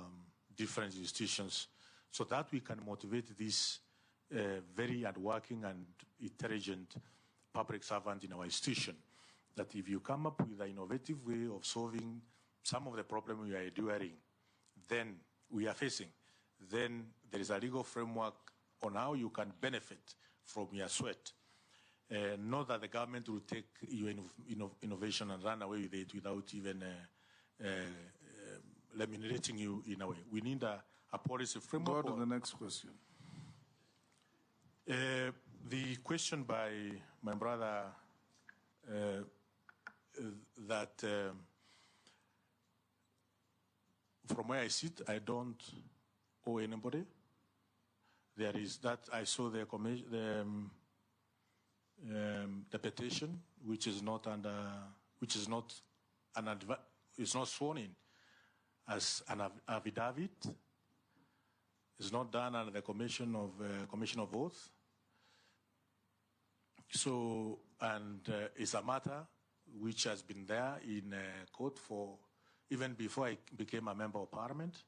Speaker 1: different institutions, so that we can motivate these very hardworking and intelligent public servant in our institution, that if you come up with an innovative way of solving some of the problems we are enduring, then we are facing, then there is a legal framework on how you can benefit from your sweat. Not that the government will take your innovation and run away with it without even eliminating you in a way. We need a policy framework.
Speaker 4: Go to the next question.
Speaker 1: The question by my brother that from where I sit, I don't owe anybody. There is that I saw the petition, which is not under, which is not it's not sworn in as an affidavit. It's not done under the commission of oath. So, and it's a matter which has been there in court for even before I became a member of parliament.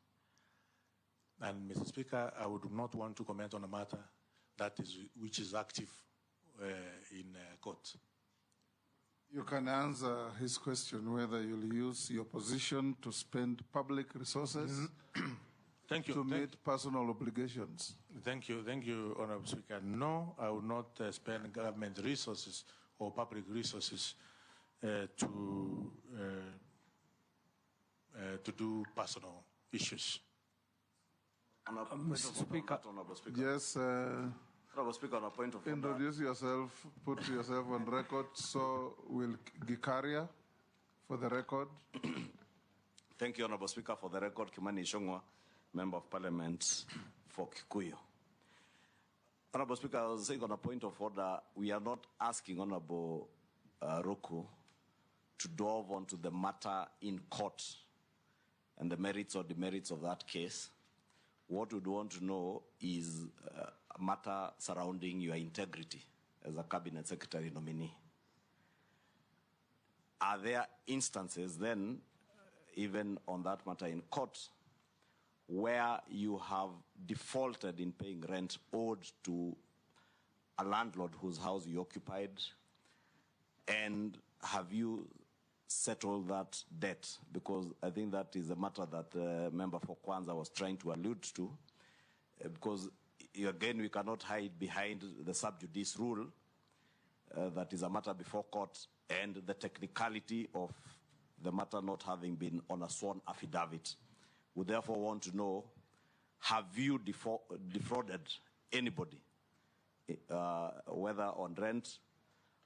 Speaker 1: And Mr. Speaker, I would not want to comment on a matter that is which is active in court.
Speaker 4: You can answer his question whether you'll use your position to spend public resources
Speaker 1: Thank you.
Speaker 4: to meet personal obligations.
Speaker 1: Thank you, Honorable Speaker. No, I will not spend government resources or public resources to do personal issues.
Speaker 3: Mr. Speaker.
Speaker 4: Yes.
Speaker 3: Honorable Speaker, on a point of order.
Speaker 4: Introduce yourself, put yourself on record, so will Gikaria for the record.
Speaker 3: Thank you, Honorable Speaker. For the record, 𝐊𝐤𝐫𝐤𝐬𝐺, Member of Parliament for Kikuyu. Honorable Speaker, I was saying on a point of order, we are not asking Honorable Roku to delve onto the matter in court and the merits or demerits of that case. What we'd want to know is a matter surrounding your integrity as a cabinet secretary nominee. Are there instances then, even on that matter in court, where you have defaulted in paying rent owed to a landlord whose house you occupied, and have you settled that debt? Because I think that is a matter that Member for Kwanza was trying to allude to, because again, we cannot hide behind the sub judice rule that is a matter before court, and the technicality of the matter not having been on a sworn affidavit. We therefore want to know, have you defrauded anybody, whether on rent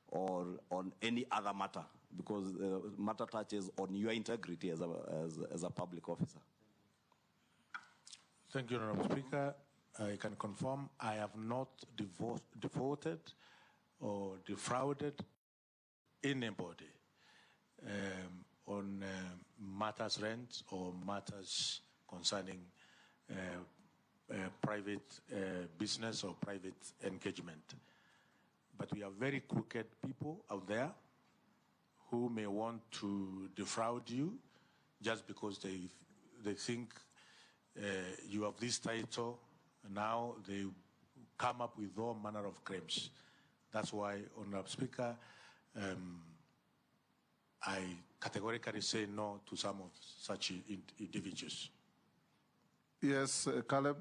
Speaker 3: or on any other matter, because the matter touches on your integrity as a public officer?
Speaker 1: Thank you, Honorable Speaker. I can confirm I have not defaulted or defrauded anybody on matters rent or matters concerning private business or private engagement. But we have very crooked people out there who may want to defraud you just because they think you have this title. Now they come up with all manner of claims. That's why, Honorable Speaker, I categorically say no to some of such individuals.
Speaker 4: Yes, Caleb.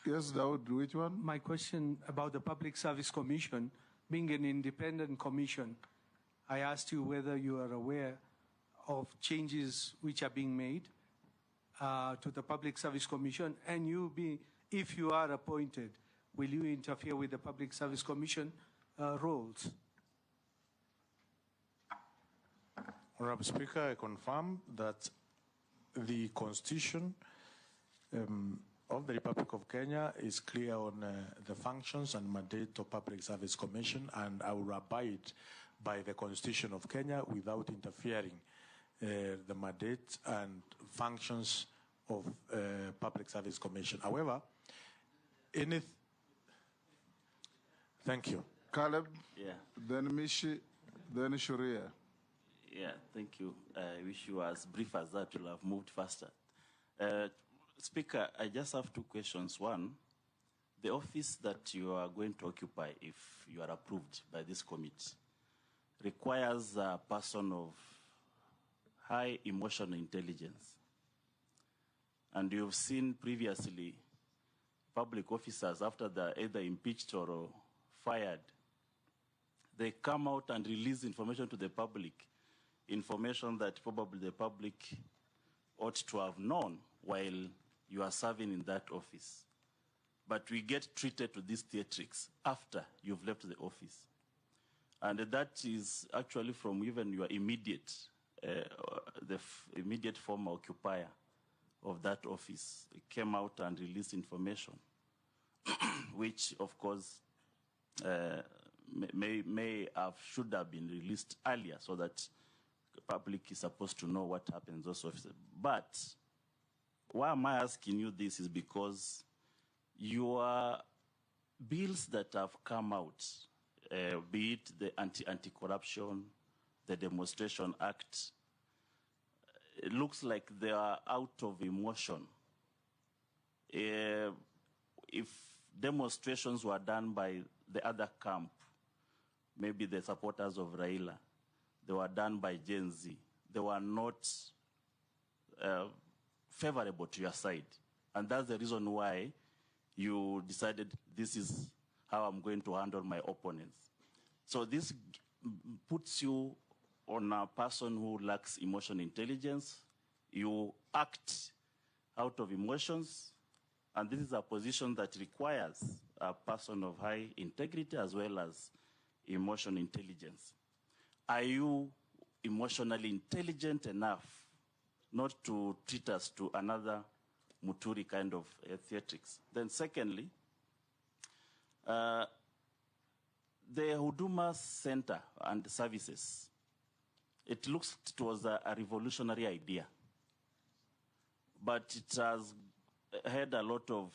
Speaker 4: Yes, Daud, which one?
Speaker 10: My question about the Public Service Commission, being an independent commission, I asked you whether you are aware of changes which are being made to the Public Service Commission, and if you are appointed, will you interfere with the Public Service Commission roles?
Speaker 1: Honorable Speaker, I confirm that the Constitution of the Republic of Kenya is clear on the functions and mandate of Public Service Commission, and I will abide by the Constitution of Kenya without interfering the mandate and functions of Public Service Commission. However, thank you.
Speaker 4: Caleb,
Speaker 12: yeah.
Speaker 4: Then Mishi, then Shuria.
Speaker 12: Yeah, thank you. I wish you were as brief as that. You'll have moved faster. Speaker, I just have two questions. One, the office that you are going to occupy, if you are approved by this committee, requires a person of high emotional intelligence. And you've seen previously public officers, after they're either impeached or fired, they come out and release information to the public, information that probably the public ought to have known while you are serving in that office. But we get treated to these theatrics after you've left the office. And that is actually from even your immediate, immediate former occupier of that office. It came out and released information, which of course should have been released earlier so that the public is supposed to know what happens in those offices. But why am I asking you this is because your bills that have come out, be it the Anti-Corruption, the Demonstration Act, it looks like they are out of emotion. If demonstrations were done by the other camp, maybe the supporters of Raila, they were done by Gen Z, they were not favorable to your side. And that's the reason why you decided this is how I'm going to handle my opponents. So this puts you on a person who lacks emotional intelligence. You act out of emotions, and this is a position that requires a person of high integrity as well as emotional intelligence. Are you emotionally intelligent enough not to treat us to another Muturi kind of theatrics? Then secondly, the Huduma Center and services, it looks it was a revolutionary idea, but it has had a lot of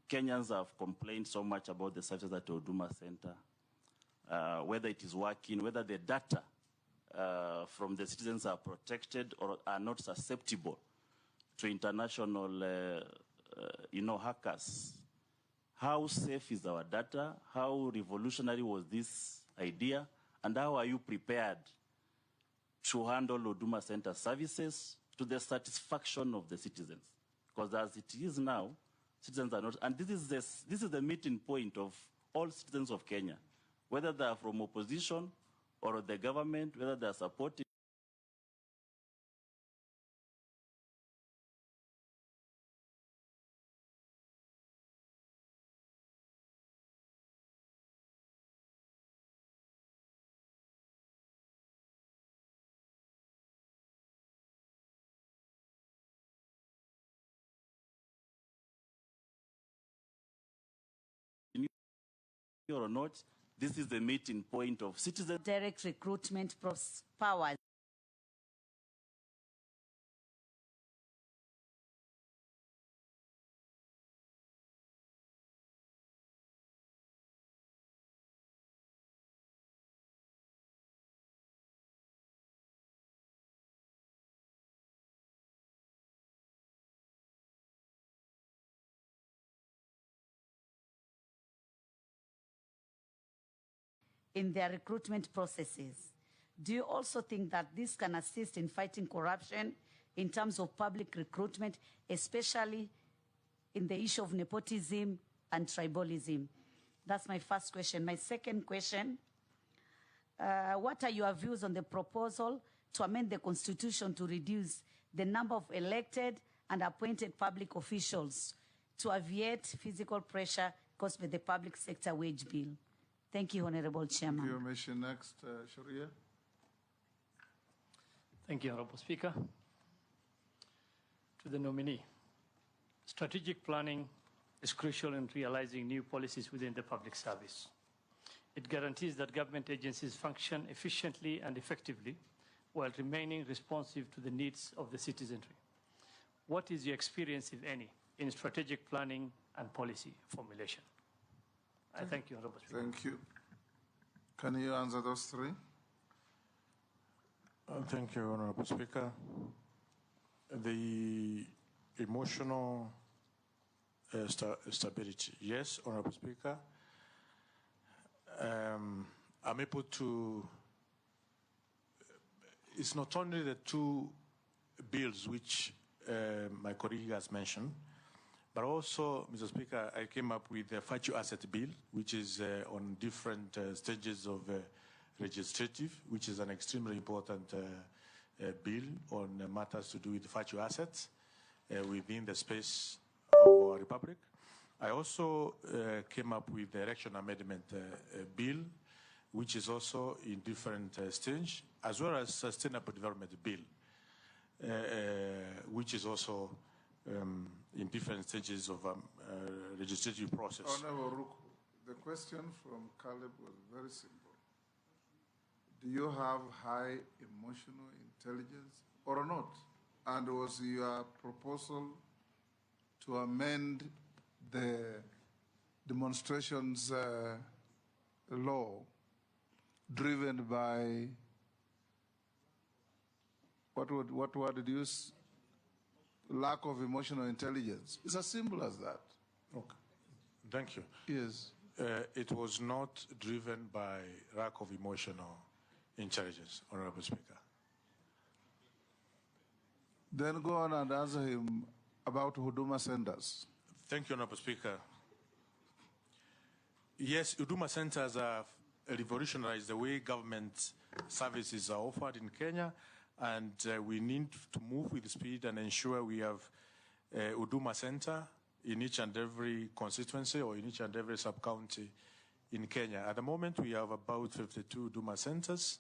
Speaker 12: Kenyans have complained so much about the services at the Huduma Center, whether it is working, whether the data from the citizens are protected or are not susceptible to international hackers. How safe is our data? How revolutionary was this idea? And how are you prepared to handle Huduma Center services to the satisfaction of the citizens? Because as it is now, citizens are not, and this is the meeting point of all citizens of Kenya, whether they are from opposition or the government, whether they are supporting or not, this is the meeting point of citizens.
Speaker 13: Direct recruitment powers. In their recruitment processes. Do you also think that this can assist in fighting corruption in terms of public recruitment, especially in the issue of nepotism and tribalism? That's my first question. My second question, what are your views on the proposal to amend the Constitution to reduce the number of elected and appointed public officials to alleviate physical pressure caused by the public sector wage bill? Thank you, Honorable Chairman.
Speaker 4: Thank you, Mission. Next, Sharia.
Speaker 14: Thank you, Honorable Speaker. To the nominee, strategic planning is crucial in realizing new policies within the public service. It guarantees that government agencies function efficiently and effectively while remaining responsive to the needs of the citizenry. What is your experience, if any, in strategic planning and policy formulation? I thank you, Honorable Speaker.
Speaker 4: Thank you. Can you answer those three?
Speaker 1: Thank you, Honorable Speaker. The emotional stability. Yes, Honorable Speaker. I'm able to, it's not only the two bills which my colleague has mentioned, but also, Mr. Speaker, I came up with the virtue asset bill, which is on different stages of legislative, which is an extremely important bill on matters to do with virtue assets within the space of our republic. I also came up with the election amendment bill, which is also in different stage, as well as sustainable development bill, which is also in different stages of legislative process.
Speaker 4: Honorable Ruku, the question from Caleb was very simple. Do you have high emotional intelligence or not? And was your proposal to amend the demonstrations law driven by what word did you use? Lack of emotional intelligence. It's as simple as that.
Speaker 1: Okay. Thank you.
Speaker 4: Yes.
Speaker 1: It was not driven by lack of emotional intelligence, Honorable Speaker.
Speaker 4: Then go on and answer him about Huduma centers.
Speaker 1: Thank you, Honorable Speaker. Yes, Huduma centers have revolutionized the way government services are offered in Kenya, and we need to move with speed and ensure we have a Huduma center in each and every constituency or in each and every sub-county in Kenya. At the moment, we have about 52 Huduma centers,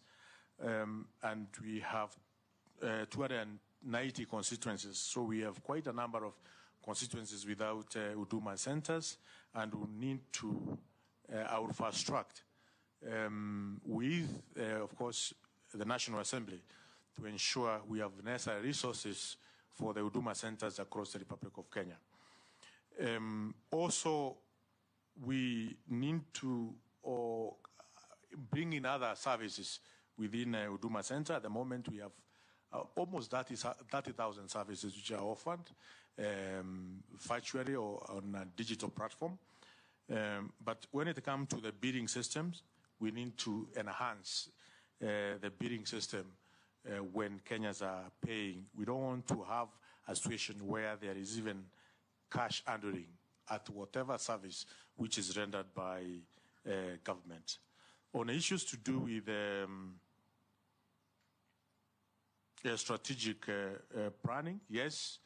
Speaker 1: and we have 290 constituencies. So we have quite a number of constituencies without Huduma centers, and we need to our fast track with, of course, the National Assembly to ensure we have necessary resources for the Huduma centers across the Republic of Kenya. Also, we need to bring in other services within Huduma Center. At the moment, we have almost 30,000 services which are offered virtually or on a digital platform. But when it comes to the bidding systems, we need to enhance the bidding system when Kenyans are paying. We don't want to have a situation where there is even cash handling at whatever service which is rendered by government. On issues to do with strategic planning, yes,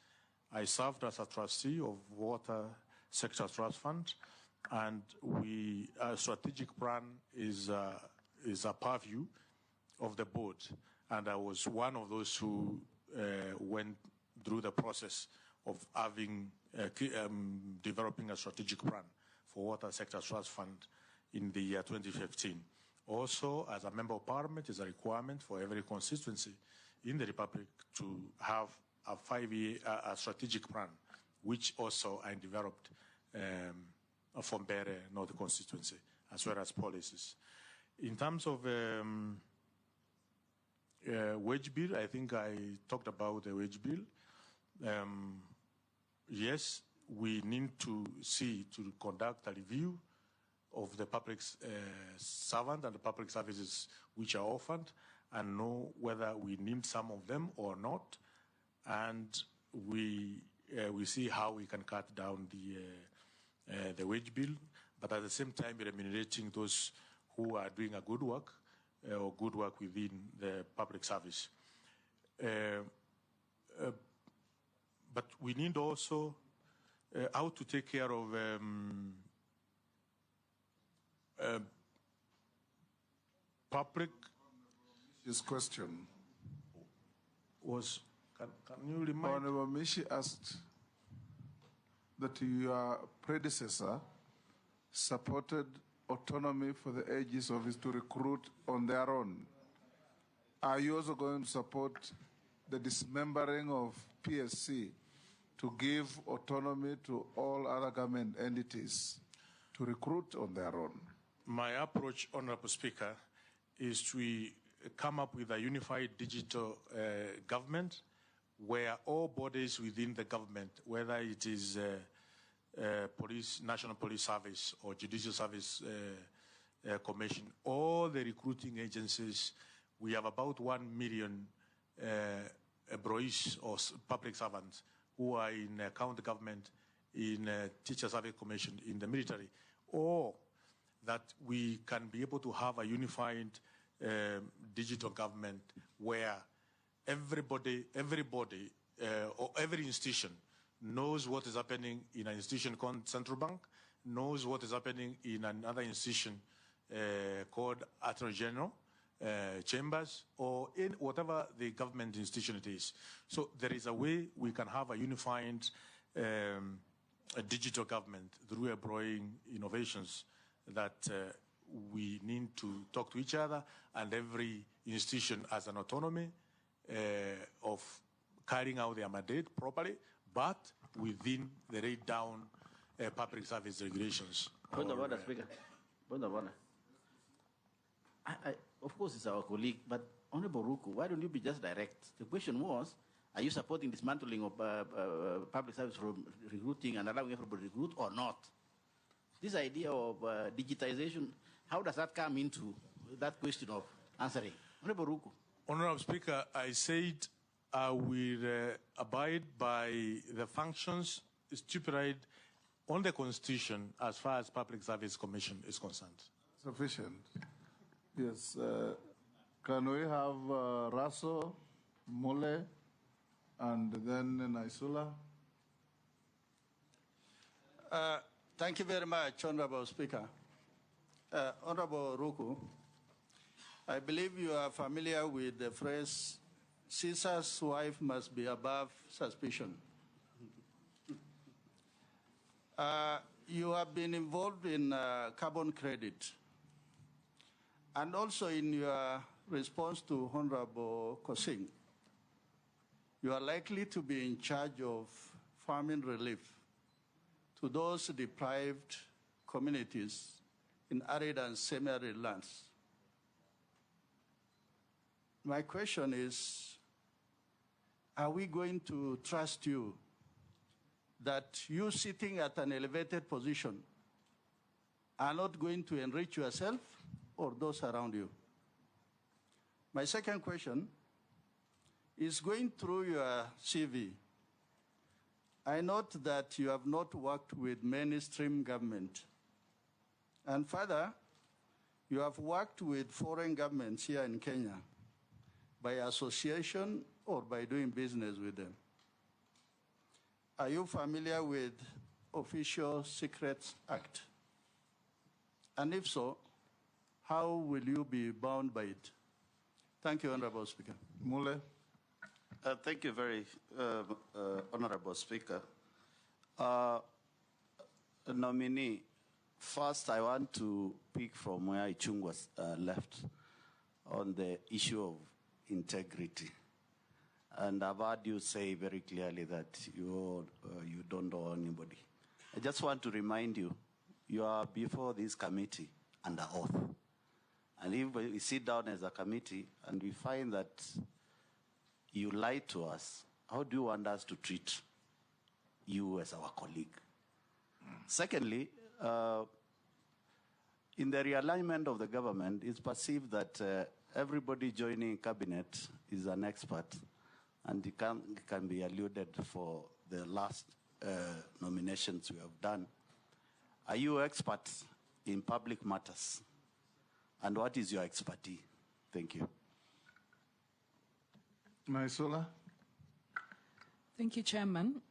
Speaker 1: I served as a trustee of Water Sector Trust Fund, and our strategic plan is a purview of the board, and I was one of those who went through the process of having developing a strategic plan for Water Sector Trust Fund in the year 2015. Also, as a member of parliament, it's a requirement for every constituency in the Republic to have a 5-year strategic plan, which also I developed from Bere North constituency, as well as policies. In terms of wage bill, I think I talked about the wage bill. Yes, we need to conduct a review of the public servant and the public services which are offered, and know whether we need some of them or not, and we see how we can cut down the wage bill, but at the same time remunerating those who are doing a good work or good work within the public service. But we need also how to take care of public.
Speaker 4: His question
Speaker 1: was, can you remind?
Speaker 4: Honorable Mishi asked that your predecessor supported autonomy for the AG's office to recruit on their own. Are you also going to support the dismembering of PSC to give autonomy to all other government entities to recruit on their own?
Speaker 1: My approach, Honorable Speaker, is to come up with a unified digital government where all bodies within the government, whether it is police, National Police Service or Judicial Service Commission, all the recruiting agencies, we have about 1 million employees or public servants who are in county government, in Teacher Service Commission, in the military, or that we can be able to have a unified digital government where everybody or every institution knows what is happening in an institution called Central Bank, knows what is happening in another institution called Attorney General, chambers, or in whatever the government institution it is. So there is a way we can have a unified a digital government through employing innovations that we need to talk to each other, and every institution has an autonomy of carrying out their mandate properly, but within the laid down public service regulations.
Speaker 3: Point of order, Speaker. Point of order. Of course, it's our colleague, but Honorable Ruku, why don't you be just direct? The question was, are you supporting dismantling of public service recruiting and allowing everybody to recruit or not? This idea of digitization, how does that come into that question of answering? Honorable Ruku.
Speaker 1: Honorable Speaker, I said I will abide by the functions stipulated on the Constitution as far as Public Service Commission is concerned.
Speaker 4: Sufficient. Yes. Can we have Raso, Mule, and then Naisula?
Speaker 15: Thank you very much, Honorable Speaker. Honorable Ruku, I believe you are familiar with the phrase, Caesar's wife must be above suspicion. You have been involved in carbon credit, and also in your response to Honorable 𝐊𝐤𝐫𝐤𝐬𝐶𝐚, you are likely to be in charge of famine relief to those deprived communities in arid and semi-arid lands. My question is, are we going to trust you that you sitting at an elevated position are not going to enrich yourself or those around you? My second question is, going through your CV, I note that you have not worked with mainstream government. And further, you have worked with foreign governments here in Kenya by association or by doing business with them. Are you familiar with Official Secrets Act? And if so, how will you be bound by it? Thank you, Honorable Speaker.
Speaker 4: Mule.
Speaker 12: Thank you very Honorable Speaker. Nominee,
Speaker 3: First, I want to pick from where 𝐊𝐤𝐫𝐲 was left on the issue of integrity. And I've heard you say very clearly that you don't owe anybody. I just want to remind you, you are before this committee under oath. And if we sit down as a committee and we find that you lied to us, how do you want us to treat you as our colleague? Secondly, in the realignment of the government, it's perceived that everybody joining cabinet is an expert, and it can be alluded for the last nominations we have done. Are you experts in public matters? And what is your expertise? Thank you.
Speaker 4: Naisola?
Speaker 16: Thank you, Chairman.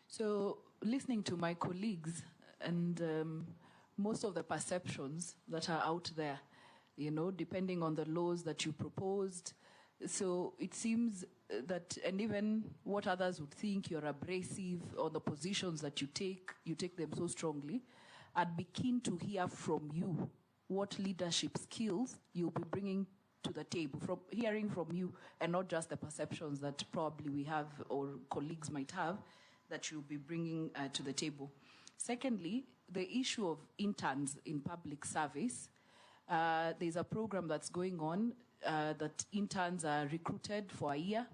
Speaker 16: So, listening to my colleagues and most of the perceptions that are out there, you know, depending on the laws that you proposed. So it seems that, and even what others would think, you're abrasive on the positions that you take them so strongly. I'd be keen to hear from you what leadership skills you'll be bringing to the table, from hearing from you, and not just the perceptions that probably we have or colleagues might have that you'll be bringing to the table. Secondly, the issue of interns in public service. There's a program that's going on that interns are recruited for a year,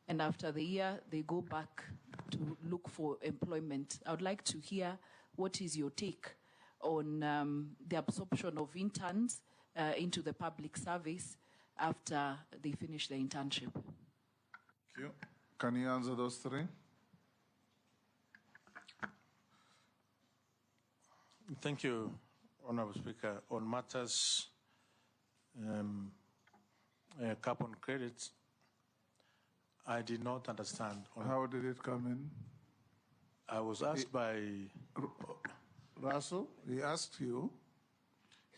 Speaker 16: and after the year, they go back to look for employment. I would like to hear what is your take on the absorption of interns into the public service after they finish their internship.
Speaker 4: Thank you. Can you answer those three?
Speaker 1: Thank you, Honorable Speaker. On matters carbon credits, I did not understand.
Speaker 4: How did it come in?
Speaker 1: I was asked by
Speaker 4: Russell, he asked you,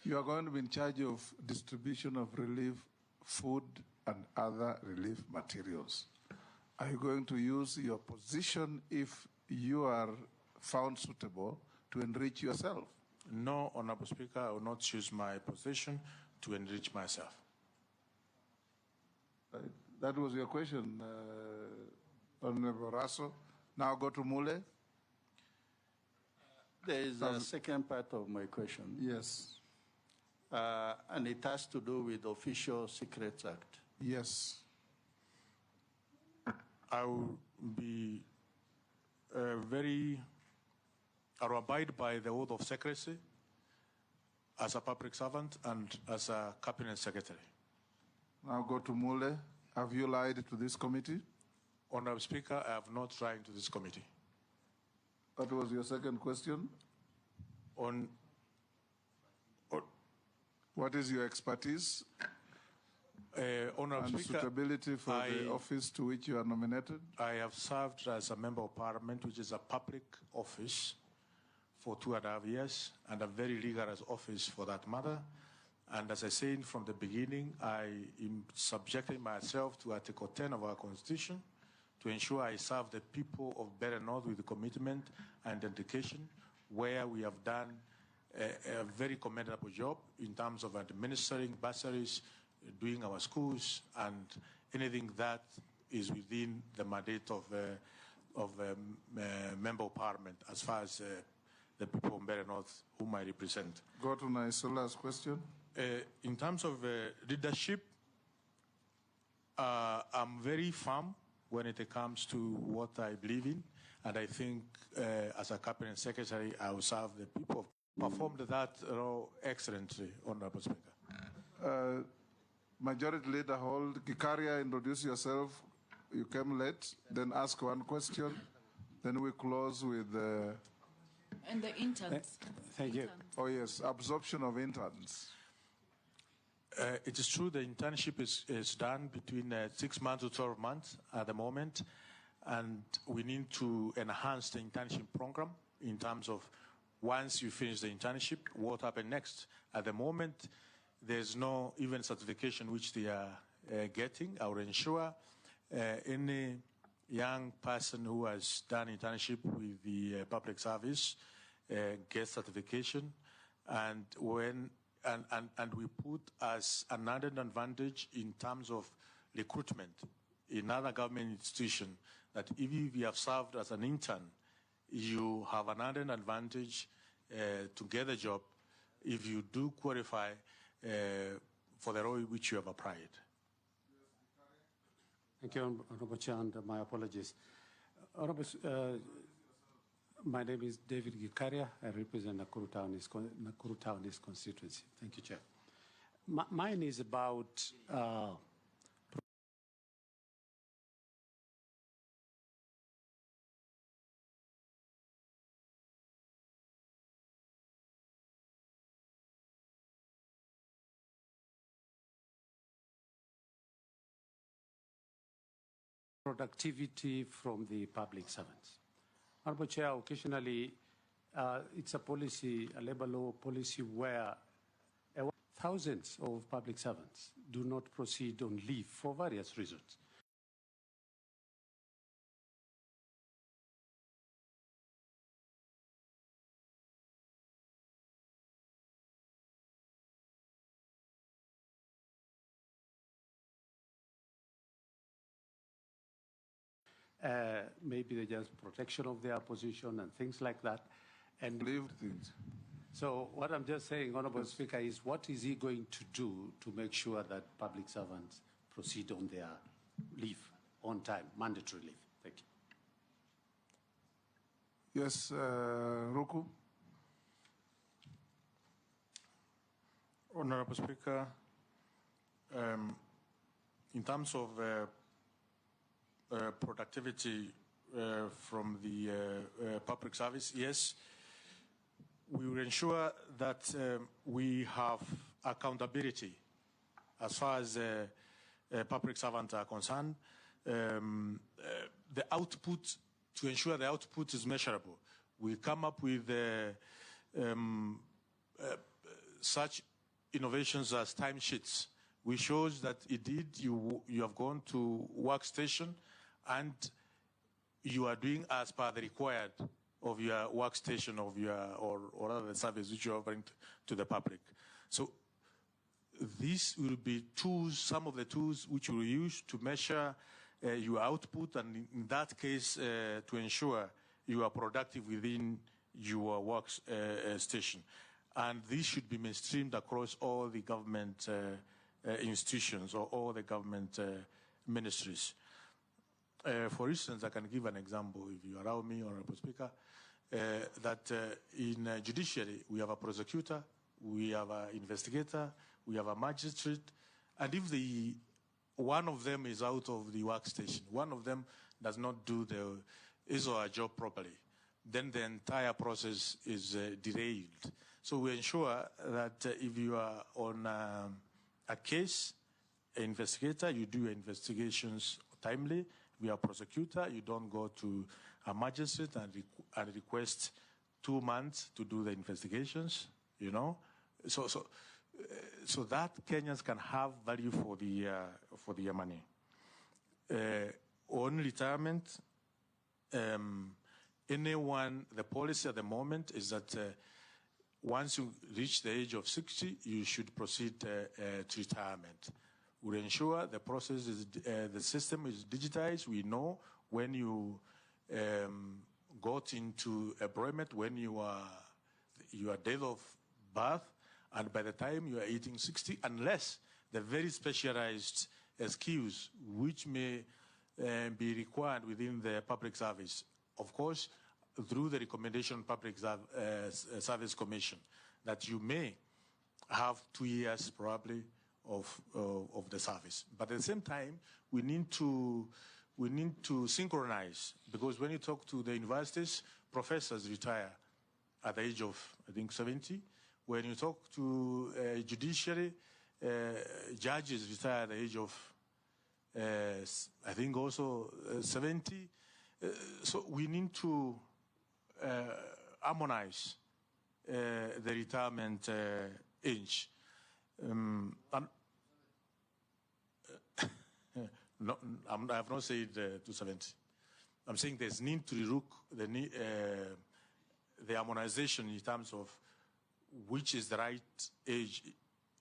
Speaker 4: you are going to be in charge of distribution of relief food and other relief materials. Are you going to use your position, if you are found suitable, to enrich yourself?
Speaker 1: No, Honorable Speaker, I will not use my position to enrich myself.
Speaker 4: That was your question, Honorable Russell. Now go to Mule.
Speaker 15: There is a second part of my question.
Speaker 4: Yes.
Speaker 15: And it has to do with the Official Secrets Act.
Speaker 4: Yes.
Speaker 1: I will be I will abide by the oath of secrecy as a public servant and as a cabinet secretary.
Speaker 4: Now go to Mule. Have you lied to this committee?
Speaker 1: Honorable Speaker, I have not lied to this committee.
Speaker 4: That was your second question. What is your expertise
Speaker 1: Honorable
Speaker 4: and
Speaker 1: Speaker,
Speaker 4: suitability for the office to which you are nominated?
Speaker 1: I have served as a member of parliament, which is a public office, for 2.5 years, and a very rigorous office for that matter. And as I said from the beginning, I am subjecting myself to Article 10 of our Constitution to ensure I serve the people of Better North with commitment and dedication, where we have done a very commendable job in terms of administering bursaries, doing our schools, and anything that is within the mandate of member of parliament as far as the people of Better North whom I represent.
Speaker 4: Go to Naisola's question.
Speaker 1: In terms of leadership, I'm very firm when it comes to what I believe in, and I think as a cabinet secretary, I will serve the people. Performed that role excellently, Honorable Speaker.
Speaker 4: Majority Leader Hold, Gikaria, introduce yourself. You came late, then ask one question, then we close with
Speaker 16: and the interns.
Speaker 4: Thank you. Oh yes, absorption of interns.
Speaker 1: It is true the internship is done between 6 months to 12 months at the moment, and we need to enhance the internship program in terms of once you finish the internship, what happens next. At the moment, there's no even certification which they are getting. I will ensure any young person who has done internship with the public service get certification, and we put as an added advantage in terms of recruitment in other government institutions that if you have served as an intern, you have an added advantage to get a job if you do qualify for the role which you have applied.
Speaker 17: Thank you, Honorable Chair, and my apologies. Honorable, my name is David Gikaria. I represent Nakuru Town East constituency. Thank you, Chair. Mine is about productivity from the public servants. Honorable Chair, occasionally it's a policy, a labor law policy where thousands of public servants do not proceed on leave for various reasons. Maybe they just protection of their position and things like that. And
Speaker 4: Leave things.
Speaker 17: So what I'm just saying, Honorable Speaker, is what is he going to do to make sure that public servants proceed on their leave on time, mandatory leave? Thank you.
Speaker 4: Yes, Roku.
Speaker 1: Honorable Speaker, in terms of productivity from the public service, yes, we will ensure that we have accountability as far as public servants are concerned. The output, to ensure the output is measurable, we come up with such innovations as timesheets, which shows that indeed you have gone to workstation and you are doing as per the required of your workstation of your or other service which you are offering to the public. So these will be tools, some of the tools which we will use to measure your output, and in that case to ensure you are productive within your workstation. And this should be mainstreamed across all the government institutions or all the government ministries. For instance, I can give an example, if you allow me, Honorable Speaker, that in judiciary, we have a prosecutor, we have an investigator, we have a magistrate, and if one of them is out of the workstation, one of them does not do his or her job properly, then the entire process is derailed. So we ensure that if you are on a case, an investigator, you do your investigations timely. If you are a prosecutor, you don't go to a magistrate and request 2 months to do the investigations, you know. So that Kenyans can have value for their money. On retirement, the policy at the moment is that once you reach the age of 60, you should proceed to retirement. We'll ensure the process is, the system is digitized. We know when you got into employment, when your date of birth, and by the time you are hitting 60, unless the very specialized skills which may be required within the public service, of course, through the recommendation Public Service Commission, that you may have 2 years probably of the service. But at the same time, we need to synchronize, because when you talk to the universities, professors retire at the age of, I think, 70. When you talk to judiciary, judges retire at the age of, I think, also 70. So we need to harmonize the retirement age. No, I have not said 270. I'm saying there's need to look the harmonization in terms of which is the right age,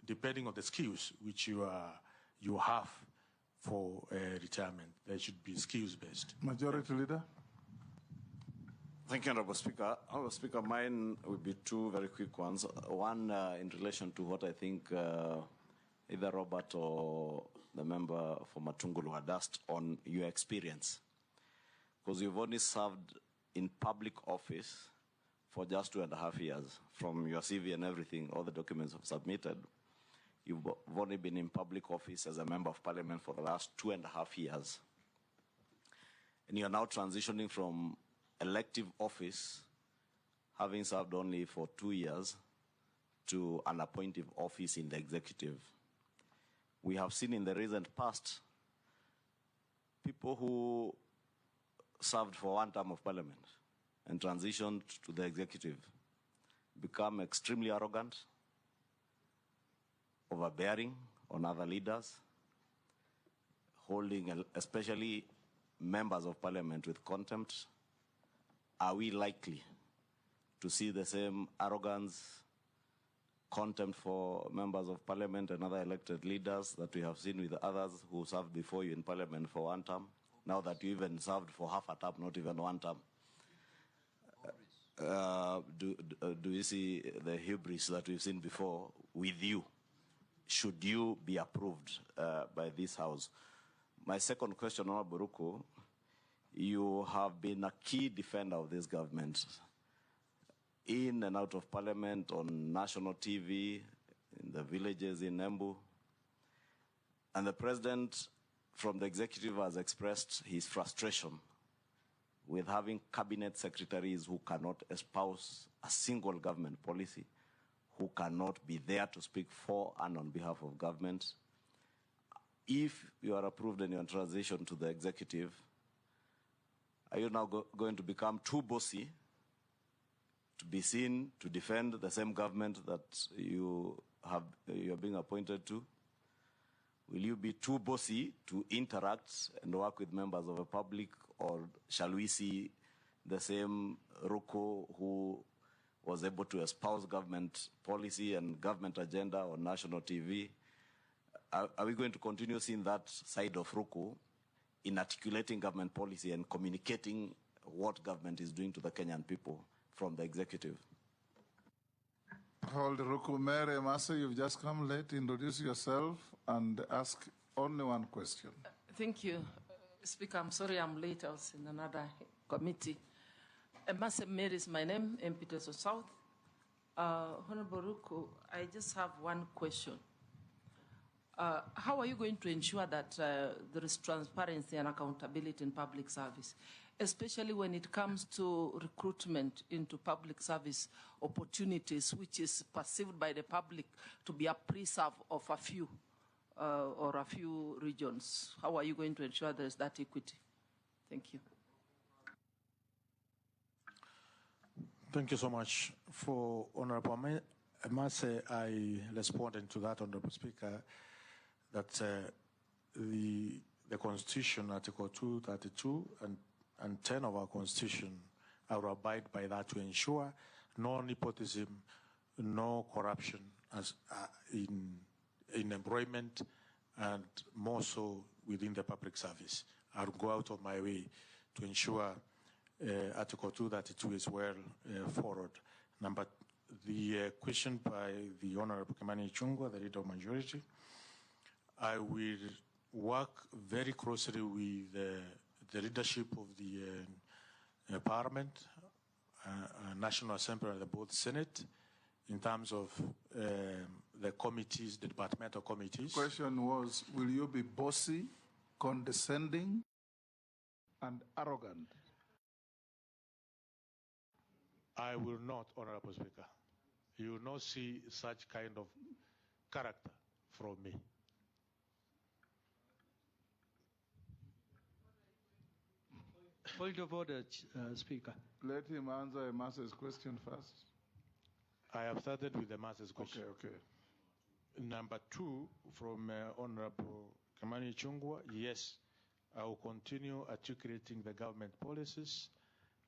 Speaker 1: depending on the skills which you have for retirement. They should be skills-based.
Speaker 4: Majority Leader.
Speaker 18: Thank you, Honorable Speaker. Honorable Speaker, mine will be two very quick ones. One in relation to what I think either Robert or the member for Matungulu had asked on your experience. Because you've only served in public office for just 2.5 years. From your CV and everything, all the documents I've submitted, you've only been in public office as a member of parliament for the last 2.5 years. And you're now transitioning from elective office, having served only for 2 years, to an appointive office in the executive. We have seen in the recent past people who served for one term of parliament and transitioned to the executive become extremely arrogant, overbearing on other leaders, holding especially members of parliament with contempt. Are we likely to see the same arrogance, contempt for members of parliament and other elected leaders that we have seen with others who served before you in parliament for one term, now that you even served for half a term, not even one term? Do you see the hubris that we've seen before with you? Should you be approved by this House? My second question, Honorable Ruku, you have been a key defender of this government in and out of parliament, on national TV, in the villages in Embu. And the president from the executive has expressed his frustration with having cabinet secretaries who cannot espouse a single government policy, who cannot be there to speak for and on behalf of government. If you are approved and you are transition to the executive, are you now going to become too bossy to be seen to defend the same government that you are being appointed to? Will you be too bossy to interact and work with members of the public, or shall we see the same Ruko who was able to espouse government policy and government agenda on national TV? Are we going to continue seeing that side of Ruko in articulating government policy and communicating what government is doing to the Kenyan people from the executive?
Speaker 4: Hold Ruku. Mary Masa, you've just come late. Introduce yourself and ask only one question.
Speaker 8: Thank you, Speaker. I'm sorry I'm late. I was in another committee. Masa Mary is my name, MP South. Honorable Ruku, I just have one question. How are you going to ensure that there is transparency and accountability in public service, especially when it comes to recruitment into public service opportunities, which is perceived by the public to be a preserve of a few or a few regions? How are you going to ensure there is that equity? Thank you.
Speaker 1: Thank you so much. For Honorable Mase, I responded to that, Honorable Speaker, that the Constitution, Article 232 and 10 of our Constitution, I will abide by that to ensure no nepotism, no corruption as in employment, and more so within the public service. I'll go out of my way to ensure Article 232 is well followed. The question by the Honorable 𝐊𝐤𝐫𝐤𝐬𝐿, the Leader of Majority, I will work very closely with the leadership of the Parliament, National Assembly, and both Senate, in terms of the committees, the departmental committees.
Speaker 4: The question was, will you be bossy, condescending, and arrogant?
Speaker 1: I will not, Honorable Speaker. You will not see such kind of character from me.
Speaker 10: Point of order, Speaker.
Speaker 4: Let him answer Masa's question first.
Speaker 1: I have started with the Masa's question.
Speaker 4: Okay.
Speaker 1: Number 2, from Honorable 𝐊𝐤𝐫𝐤𝐿, yes, I will continue articulating the government policies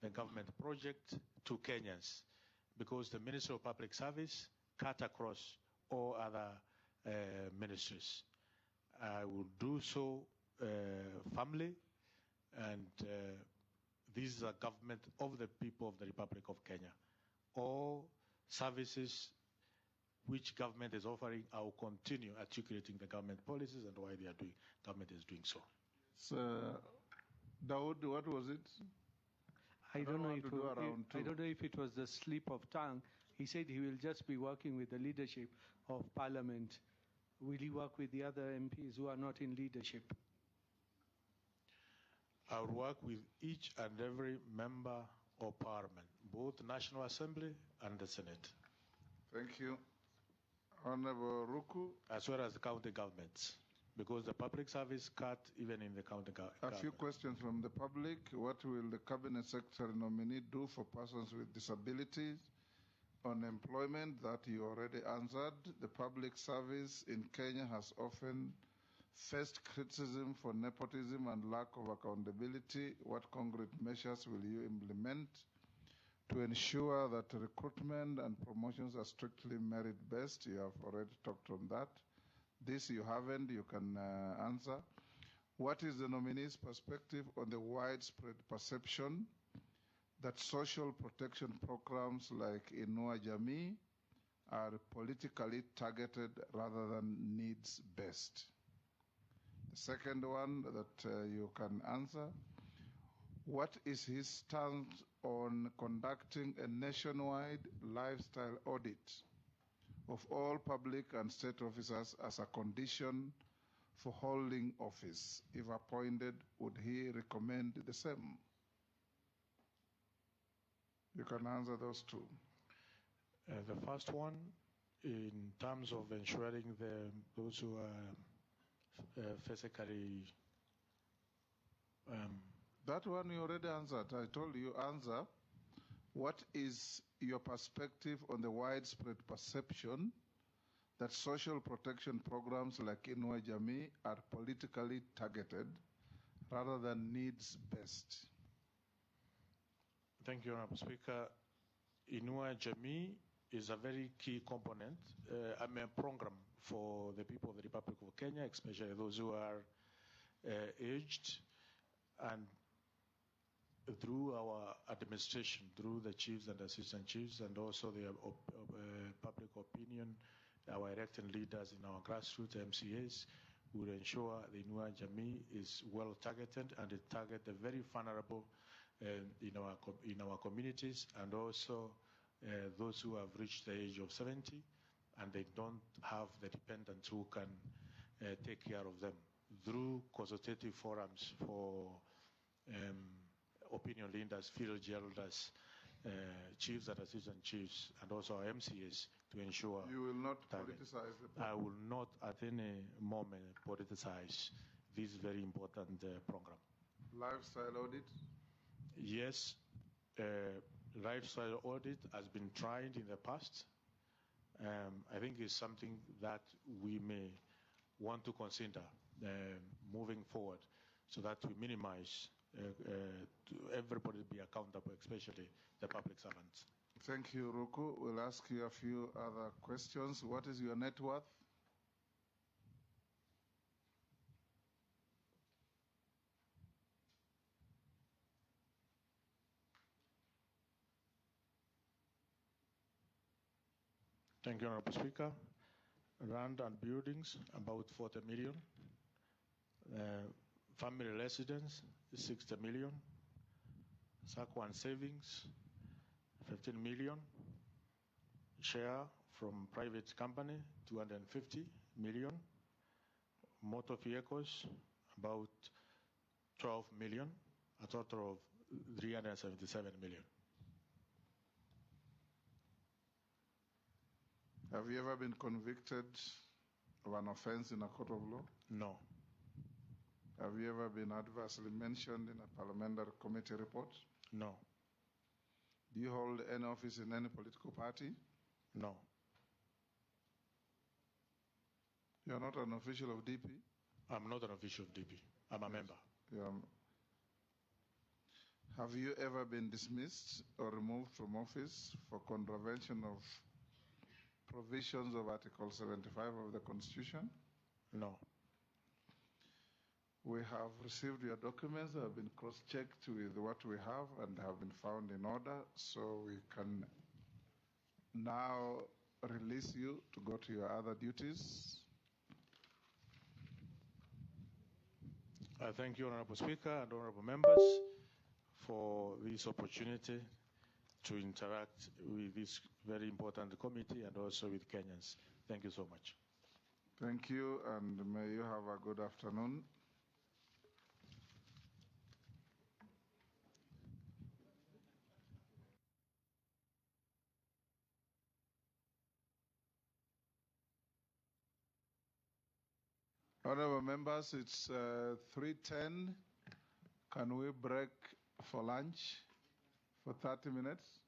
Speaker 1: the government project to Kenyans, because the Ministry of Public Service cut across all other ministries. I will do so firmly, and this is a government of the people of the Republic of Kenya. All services which government is offering, I will continue articulating the government policies and why government is doing so.
Speaker 4: Daud, what was it?
Speaker 10: I don't know if it was the slip of tongue. He said he will just be working with the leadership of Parliament. Will he work with the other MPs who are not in leadership?
Speaker 1: I will work with each and every member of Parliament, both National Assembly and the Senate.
Speaker 4: Thank you. Honorable Ruku.
Speaker 1: As well as the county governments, because the public service cut even in the county government.
Speaker 4: A few questions from the public. What will the Cabinet Secretary nominee do for persons with disabilities? On employment, that you already answered. The public service in Kenya has often faced criticism for nepotism and lack of accountability. What concrete measures will you implement to ensure that recruitment and promotions are strictly merit-based? You have already talked on that. This you haven't, you can answer. What is the nominee's perspective on the widespread perception that social protection programs like Inua Jamii are politically targeted rather than needs-based? The second one that you can answer, what is his stance on conducting a nationwide lifestyle audit of all public and state officers as a condition for holding office? If appointed, would he recommend the same? You can answer those two.
Speaker 1: The first one, in terms of ensuring those who are physically...
Speaker 4: that one you already answered. I told you answer. What is your perspective on the widespread perception that social protection programs like Inua Jamii are politically targeted rather than needs-based?
Speaker 1: Thank you, Honorable Speaker. Inua Jamii is a very key component. I'm a program for the people of the Republic of Kenya, especially those who are aged, and through our administration, through the chiefs and assistant chiefs, and also the public opinion, our elected leaders in our grassroots MCAs, will ensure the Inua Jamii is well targeted, and it targets the very vulnerable in our communities, and also those who have reached the age of 70 and they don't have the dependents who can take care of them. Through consultative forums for opinion leaders, field elders, chiefs and assistant chiefs, and also our MCAs to ensure...
Speaker 4: You will not politicize the program?
Speaker 1: I will not at any moment politicize this very important program.
Speaker 4: Lifestyle audit?
Speaker 1: Yes, lifestyle audit has been tried in the past. I think it's something that we may want to consider moving forward, so that we minimize to everybody be accountable, especially the public servants.
Speaker 4: Thank you, Ruku. We'll ask you a few other questions. What is your net worth?
Speaker 1: Thank you, Honorable Speaker. Land and buildings, about 40 million. Family residence, 60 million. SACWAN savings, 15 million. Share from private company, 250 million. Motor vehicles, about 12 million, a total of 377 million.
Speaker 4: Have you ever been convicted of an offense in a court of law?
Speaker 1: No.
Speaker 4: Have you ever been adversely mentioned in a parliamentary committee report?
Speaker 1: No.
Speaker 4: Do you hold any office in any political party?
Speaker 1: No.
Speaker 4: You are not an official of DP?
Speaker 1: I'm not an official of DP. I'm a member.
Speaker 4: Have you ever been dismissed or removed from office for contravention of provisions of Article 75 of the Constitution?
Speaker 1: No.
Speaker 4: We have received your documents, they have been cross-checked with what we have and have been found in order, so we can now release you to go to your other duties.
Speaker 1: I thank you, Honorable Speaker and Honorable Members, for this opportunity to interact with this very important committee and also with Kenyans. Thank you so much.
Speaker 4: Thank you, and may you have a good afternoon. Honorable members, it's 3:10. Can we break for lunch for 30 minutes?